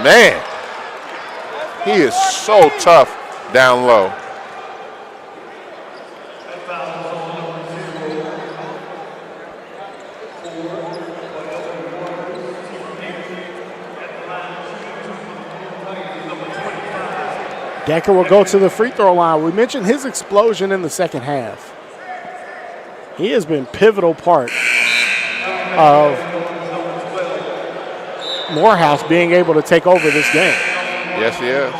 Man, he is so tough down low. Decker will go to the free throw line. We mentioned his explosion in the second half. He has been pivotal part of Morehouse being able to take over this game. Yes, he is.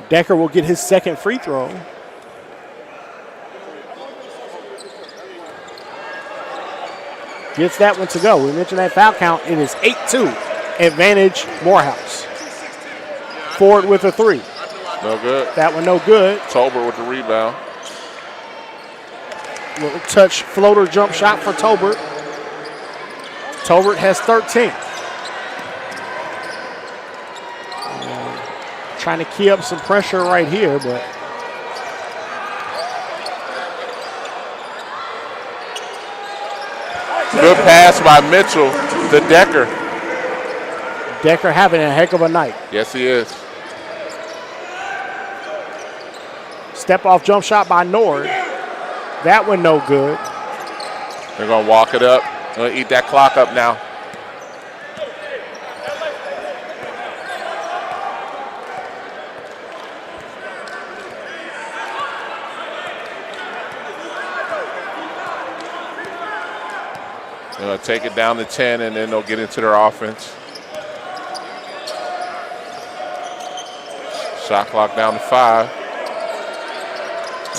Decker will get his second free throw. Gets that one to go. We mentioned that foul count. It is 8-2. Advantage Morehouse. Ford with a three. No good. That one no good. Tolbert with the rebound. Little touch floater jump shot for Tolbert. Tolbert has 13. Trying to key up some pressure right here, but good pass by Mitchell to Decker. Decker having a heck of a night. Yes, he is. Step off jump shot by Nord. That one no good. They're going to walk it up. Going to eat that clock up now. They're going to take it down to 10, and then they'll get into their offense. Shot clock down to 5.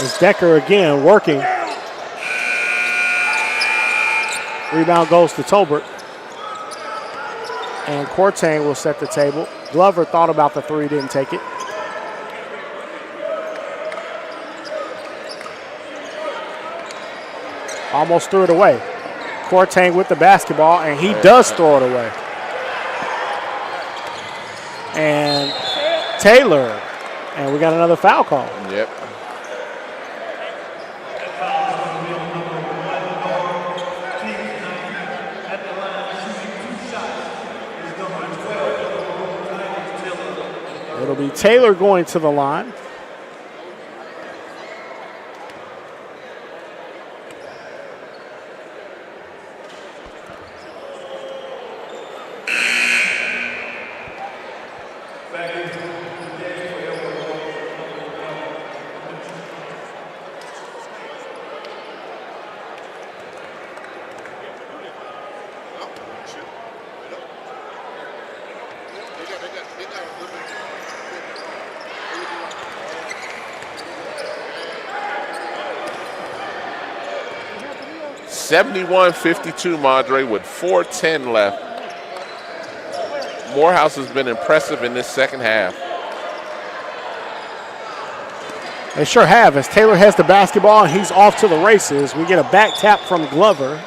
It's Decker again working. Rebound goes to Tolbert. And Quartang will set the table. Glover thought about the three, didn't take it. Almost threw it away. Quartang with the basketball, and he does throw it away. And Taylor. And we got another foul call. Yep. It'll be Taylor going to the line. (71-52) Madre with 4:10 left. Morehouse has been impressive in this second half. They sure have. As Taylor has the basketball and he's off to the races, we get a back tap from Glover.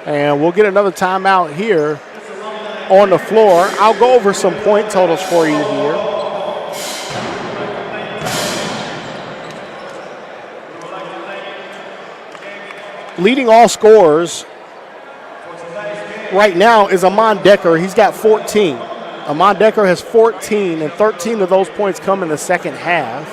And we'll get another timeout here on the floor. I'll go over some point totals for you here. Leading all scorers right now is Amon Decker. He's got 14. Amon Decker has 14, and 13 of those points come in the second half.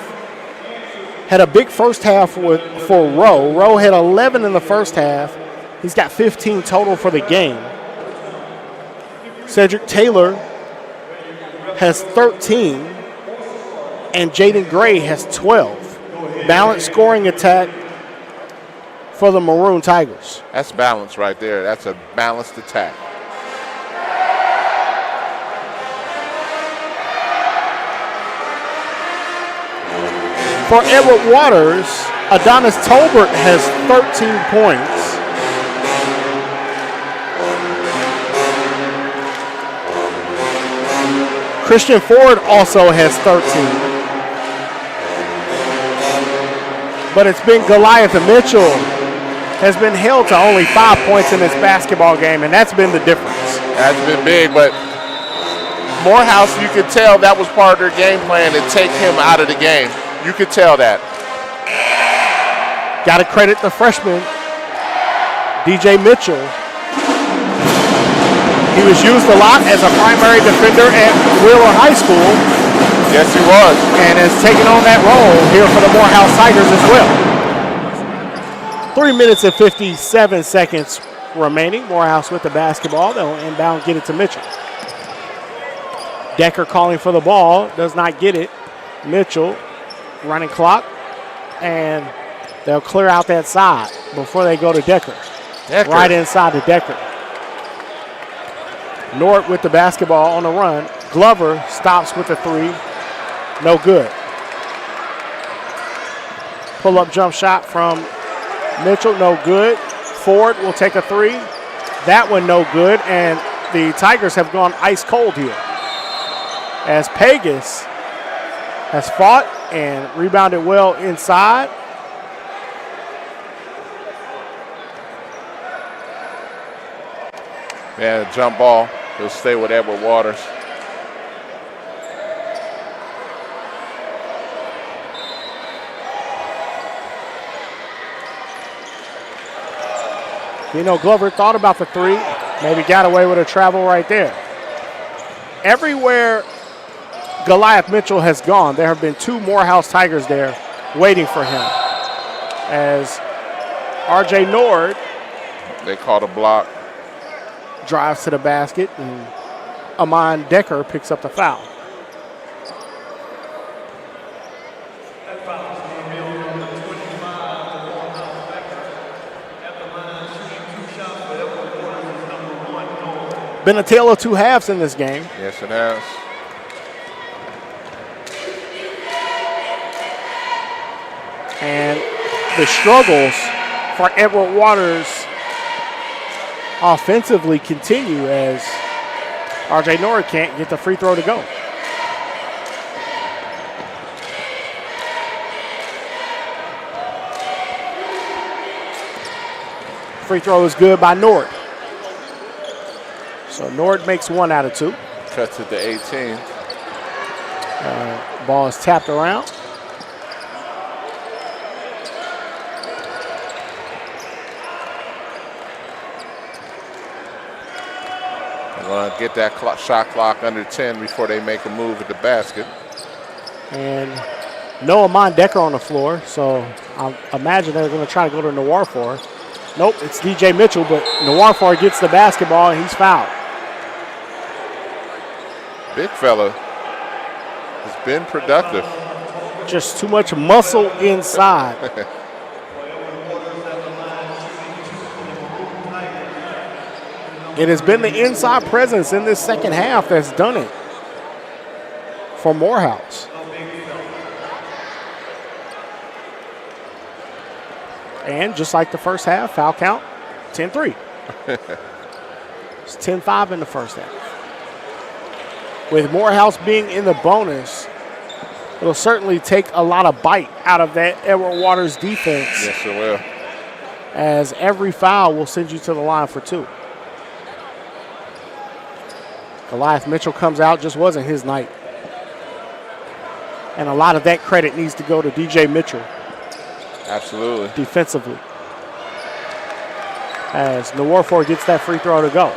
Had a big first half for Rowe. Rowe had 11 in the first half. He's got 15 total for the game. Cedric Taylor has 13, and Jaden Gray has 12. Balanced scoring attack for the Maroon Tigers. That's balance right there. That's a balanced attack. For Edward Waters, Adonis Tolbert has 13 points. Christian Ford also has 13. But it's been Goliath Mitchell has been held to only 5 points in this basketball game, and that's been the difference. That's been big, but Morehouse, you could tell that was part of their game plan to take him out of the game. You could tell that. Got to credit the freshman, DJ Mitchell. He was used a lot as a primary defender at Wheeler High School. Yes, he was. And has taken on that role here for the Morehouse Tigers as well. 3 minutes and 57 seconds remaining. Morehouse with the basketball. They'll inbound, get it to Mitchell. Decker calling for the ball, does not get it. Mitchell, running clock, and they'll clear out that side before they go to Decker. Right inside to Decker. Nort with the basketball on the run. Glover stops with the three. No good. Pull-up jump shot from Mitchell, no good. Ford will take a three. That one no good, and the Tigers have gone ice cold here. As Pegas has fought and rebounded well inside. Yeah, jump ball. He'll stay with Edward Waters. Glover thought about the three, maybe got away with a travel right there. Everywhere Goliath Mitchell has gone, there have been two Morehouse Tigers there waiting for him. As R.J. Nord, they caught a block, drives to the basket, and Amon Decker picks up the foul. Been a tale of two halves in this game. Yes, it has. And the struggles for Edward Waters offensively continue as R.J. Nord can't get the free throw to go. Free throw is good by Nord. So Nord makes 1 out of 2. Cuts it to 18. Ball is tapped around. They're going to get that shot clock under 10 before they make a move at the basket. And no Amon Decker on the floor, so I imagine they're going to try to go to Noirfor. Nope, it's DJ Mitchell, but Noirfor gets the basketball and he's fouled. Big fella has been productive. Just too much muscle inside. It has been the inside presence in this second half that's done it for Morehouse. And just like the first half, foul count, 10-3. It's 10-5 in the first half. With Morehouse being in the bonus, it'll certainly take a lot of bite out of that Edward Waters defense. Yes, it will. As every foul will send you to the line for 2. Goliath Mitchell comes out, just wasn't his night. And a lot of that credit needs to go to DJ Mitchell. Absolutely. Defensively. As Nwarfor gets that free throw to go.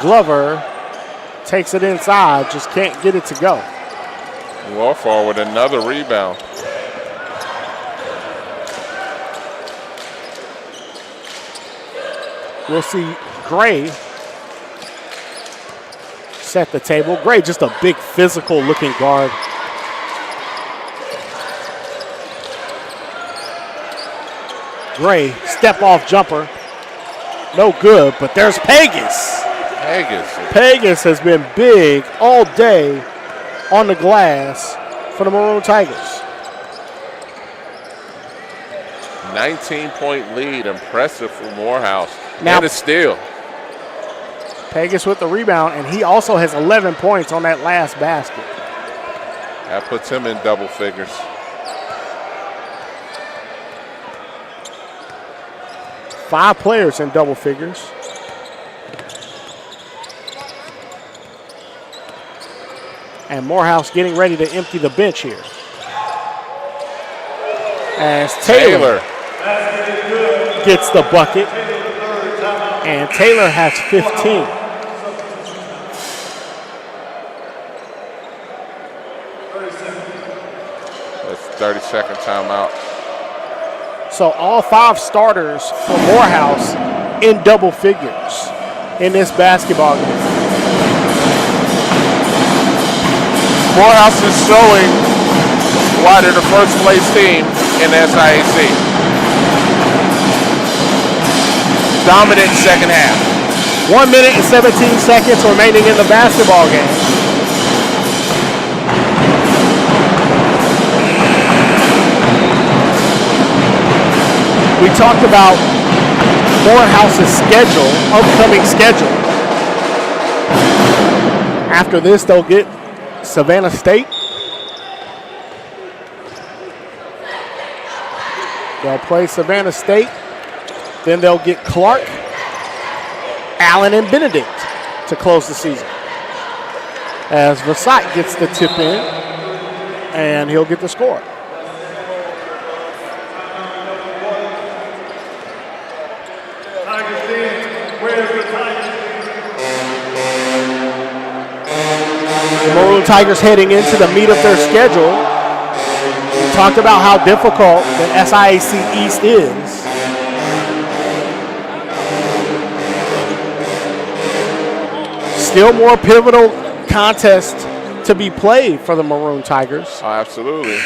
Glover takes it inside, just can't get it to go. Nwarfor with another rebound. We'll see Gray set the table. Gray, just a big physical looking guard. Gray, step off jumper. No good, but there's Pegas. Pegas has been big all day on the glass for the Maroon Tigers. 19-point lead, impressive for Morehouse. Now, and a steal. Pegas with the rebound, and he also has 11 points on that last basket. That puts him in double figures. Five players in double figures. And Morehouse getting ready to empty the bench here. As Taylor gets the bucket. And Taylor has 15. That's 30-second timeout. So all 5 starters for Morehouse in double figures in this basketball game. Morehouse is showing why they're the first place team in the SIAC. Dominant second half. 1 minute and 17 seconds remaining in the basketball game. We talked about Morehouse's schedule, upcoming schedule. After this, they'll get Savannah State. They'll play Savannah State. Then they'll get Clark, Allen, and Benedict to close the season. As Versailles gets the tip in, and he'll get the score. The Maroon Tigers heading into the meat of their schedule. We talked about how difficult the SIAC East is. Still more pivotal contest to be played for the Maroon Tigers. Oh, absolutely.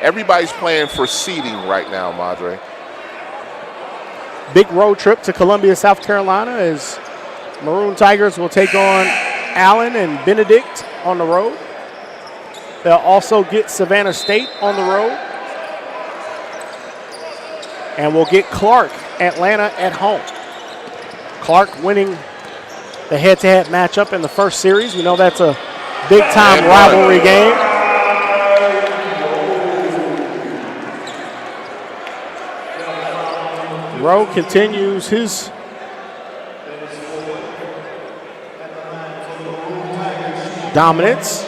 Everybody's playing for seeding right now, Madre. Big road trip to Columbia, South Carolina, as Maroon Tigers will take on Allen and Benedict on the road. They'll also get Savannah State on the road. And we'll get Clark, Atlanta at home. Clark winning the head-to-head matchup in the first series. We know that's a big-time rivalry game. Rowe continues his dominance.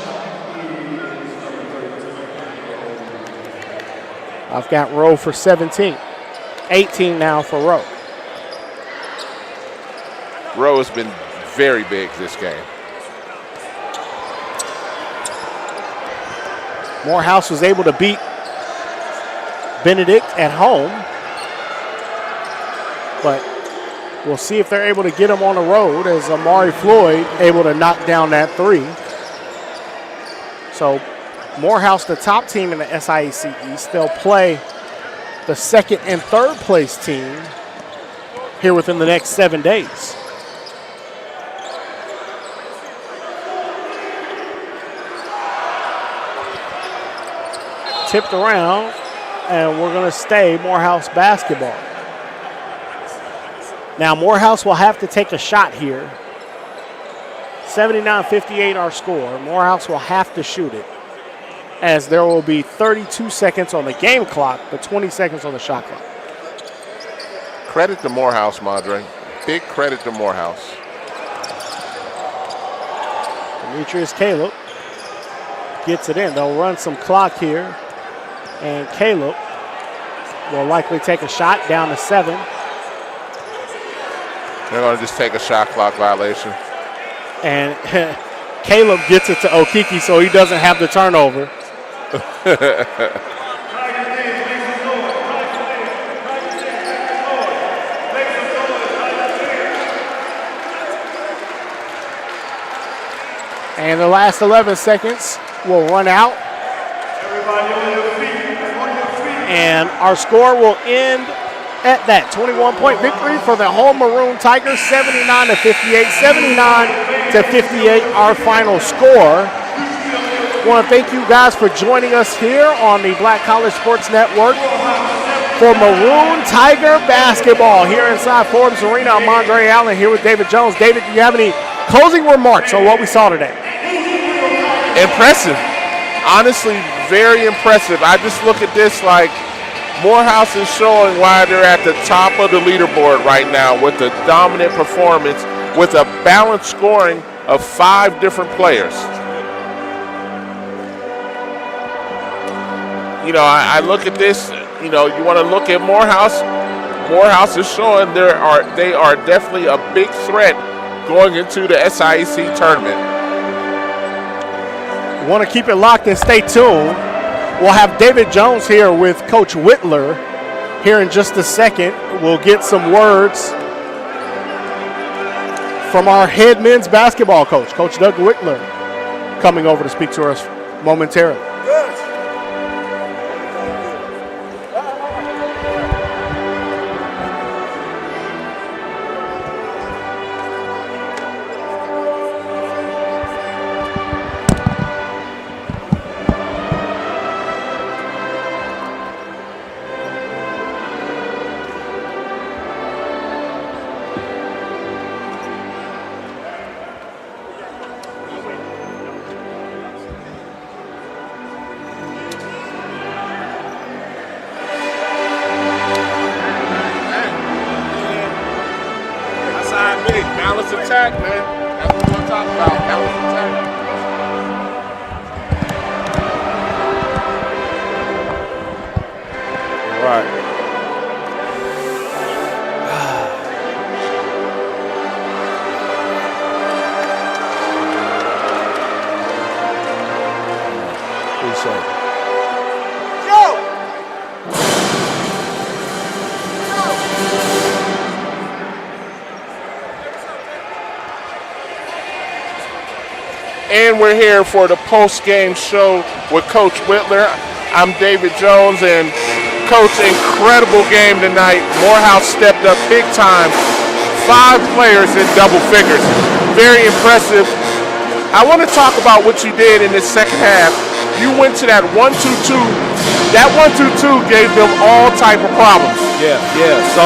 I've got Rowe for 17. 18 now for Rowe. Rowe has been very big this game. Morehouse was able to beat Benedict at home, but We'll see if they're able to get him on the road as Amari Floyd able to knock down that three. So Morehouse, the top team in the SIAC East, they'll play the second and third place team here within the next 7 days. Tipped around, and we're going to stay Morehouse basketball. Now Morehouse will have to take a shot here. 79-58 our score. Morehouse will have to shoot it, as there will be 32 seconds on the game clock, but 20 seconds on the shot clock. Credit to Morehouse, Madre. Big credit to Morehouse. Demetrius Caleb gets it in. They'll run some clock here, and Caleb will likely take a shot down to 7. They're going to just take a shot clock violation. And Caleb gets it to Okiki, so he doesn't have the turnover. And the last 11 seconds will run out. And our score will end at that 21-point victory for the home Maroon Tigers, 79-58, 79-58, our final score. I want to thank you guys for joining us here on the Black College Sports Network for Maroon Tiger basketball here inside Forbes Arena. I'm Andre Allen here with David Jones. David, do you have any closing remarks on what we saw today? Impressive. Honestly, very impressive. I just look at this like Morehouse is showing why they're at the top of the leaderboard right now with a dominant performance, with a balanced scoring of 5 different players. You know, I look at this, you know, you want to look at Morehouse. Morehouse is showing they are definitely a big threat going into the SIAC tournament. Want to keep it locked and stay tuned. We'll have David Jones here with Coach Whitler here in just a second. We'll get some words from our head men's basketball coach, Coach Doug Whitler, coming over to speak to us momentarily. Balanced attack, man. That's what we're talking about. Balanced attack. All right. Appreciate it. And we're here for the post-game show with Coach Whitler. I'm David Jones, and Coach, incredible game tonight. Morehouse stepped up big time. 5 players in double figures. Very impressive. I want to talk about what you did in this second half. You went to that 1-2-2. That 1-2-2 gave them all type of problems. Yeah. So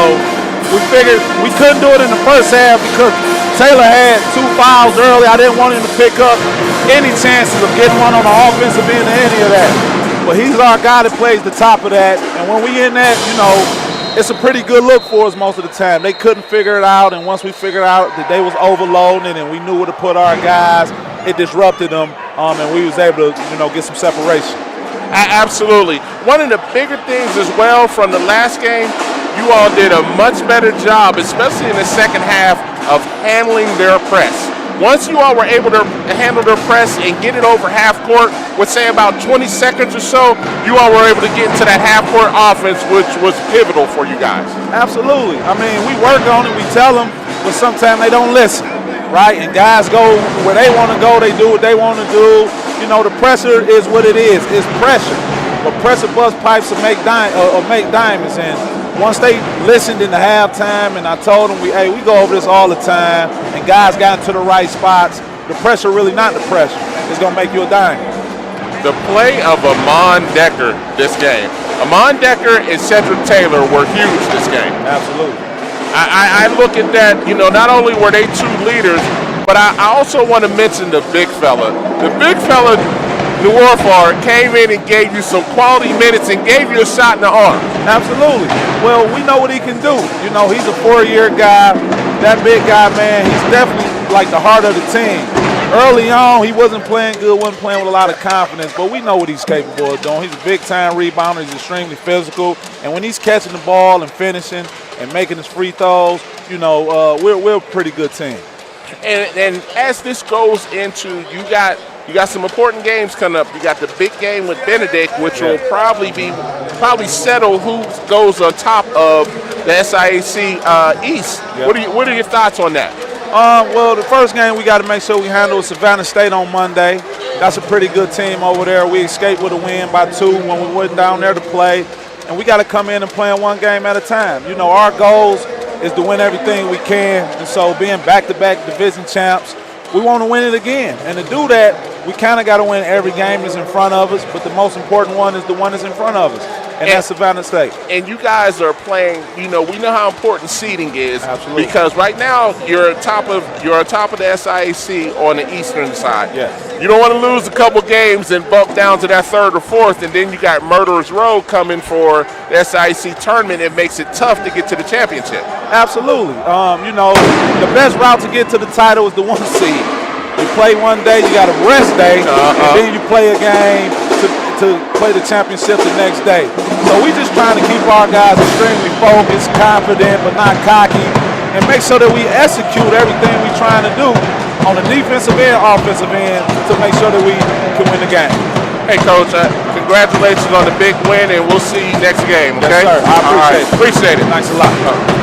we figured we couldn't do it in the first half because Taylor had 2 fouls early. I didn't want him to pick up any chances of getting one on the offensive end or any of that. But he's our guy that plays the top of that. And when we in that, you know, it's a pretty good look for us most of the time. They couldn't figure it out, and once we figured out that they was overloading and we knew where to put our guys, it disrupted them, and we was able to, you know, get some separation. Absolutely. One of the bigger things as well from the last game, you all did a much better job, especially in the second half, of handling their press. Once you all were able to handle their press and get it over half court with, say, about 20 seconds or so, you all were able to get into that half court offense, which was pivotal for you guys. Absolutely. I mean, we work on it, we tell them, but sometimes they don't listen, right? And guys go where they want to go, they do what they want to do. You know, the pressure is what it is. It's pressure. But pressure bust pipes or make diamonds. And once they listened in the halftime, and I told them, we go over this all the time, and guys got into the right spots, the pressure really not the pressure. It's going to make you a diamond. The play of Amon Decker this game. Amon Decker and Cedric Taylor were huge this game. Absolutely. I look at that, you know, not only were they two leaders, but I also want to mention the big fella. The big fella, Nuorfar, came in and gave you some quality minutes and gave you a shot in the arm. Absolutely. Well, we know what he can do. You know, he's a 4-year guy. That big guy, man, he's definitely like the heart of the team. Early on, he wasn't playing good, wasn't playing with a lot of confidence, but we know what he's capable of doing. He's a big-time rebounder. He's extremely physical. And when he's catching the ball and finishing and making his free throws, you know, we're a pretty good team. And as this goes into, you got some important games coming up. You got the big game with Benedict, which will probably settle who goes on top of the SIAC East. Yeah. What are your thoughts on that? Well, the first game we got to make sure we handle Savannah State on Monday. That's a pretty good team over there. We escaped with a win by 2 when we went down there to play, and we got to come in and play one game at a time. You know, our goals is to win everything we can, and so being back-to-back division champs, we want to win it again. And to do that, we kind of got to win every game that's in front of us, but the most important one is the one that's in front of us, and that's Savannah State. And you guys are playing, you know, we know how important seeding is. Absolutely. Because right now you're on top of the SIAC on the eastern side. Yeah. You don't want to lose a couple games and bump down to that 3rd or 4th, and then you got Murderers Row coming for the SIAC tournament. It makes it tough to get to the championship. Absolutely. You know, the best route to get to the title is the 1 seed. You play one day, you got a rest day, and then you play a game to play the championship the next day. So we just trying to keep our guys extremely focused, confident, but not cocky, and make sure that we execute everything we're trying to do on the defensive and offensive end to make sure that we can win the game. Hey, Coach, congratulations on the big win, and we'll see you next game, okay? Yes, sir. I appreciate it. Appreciate it. Thanks a lot.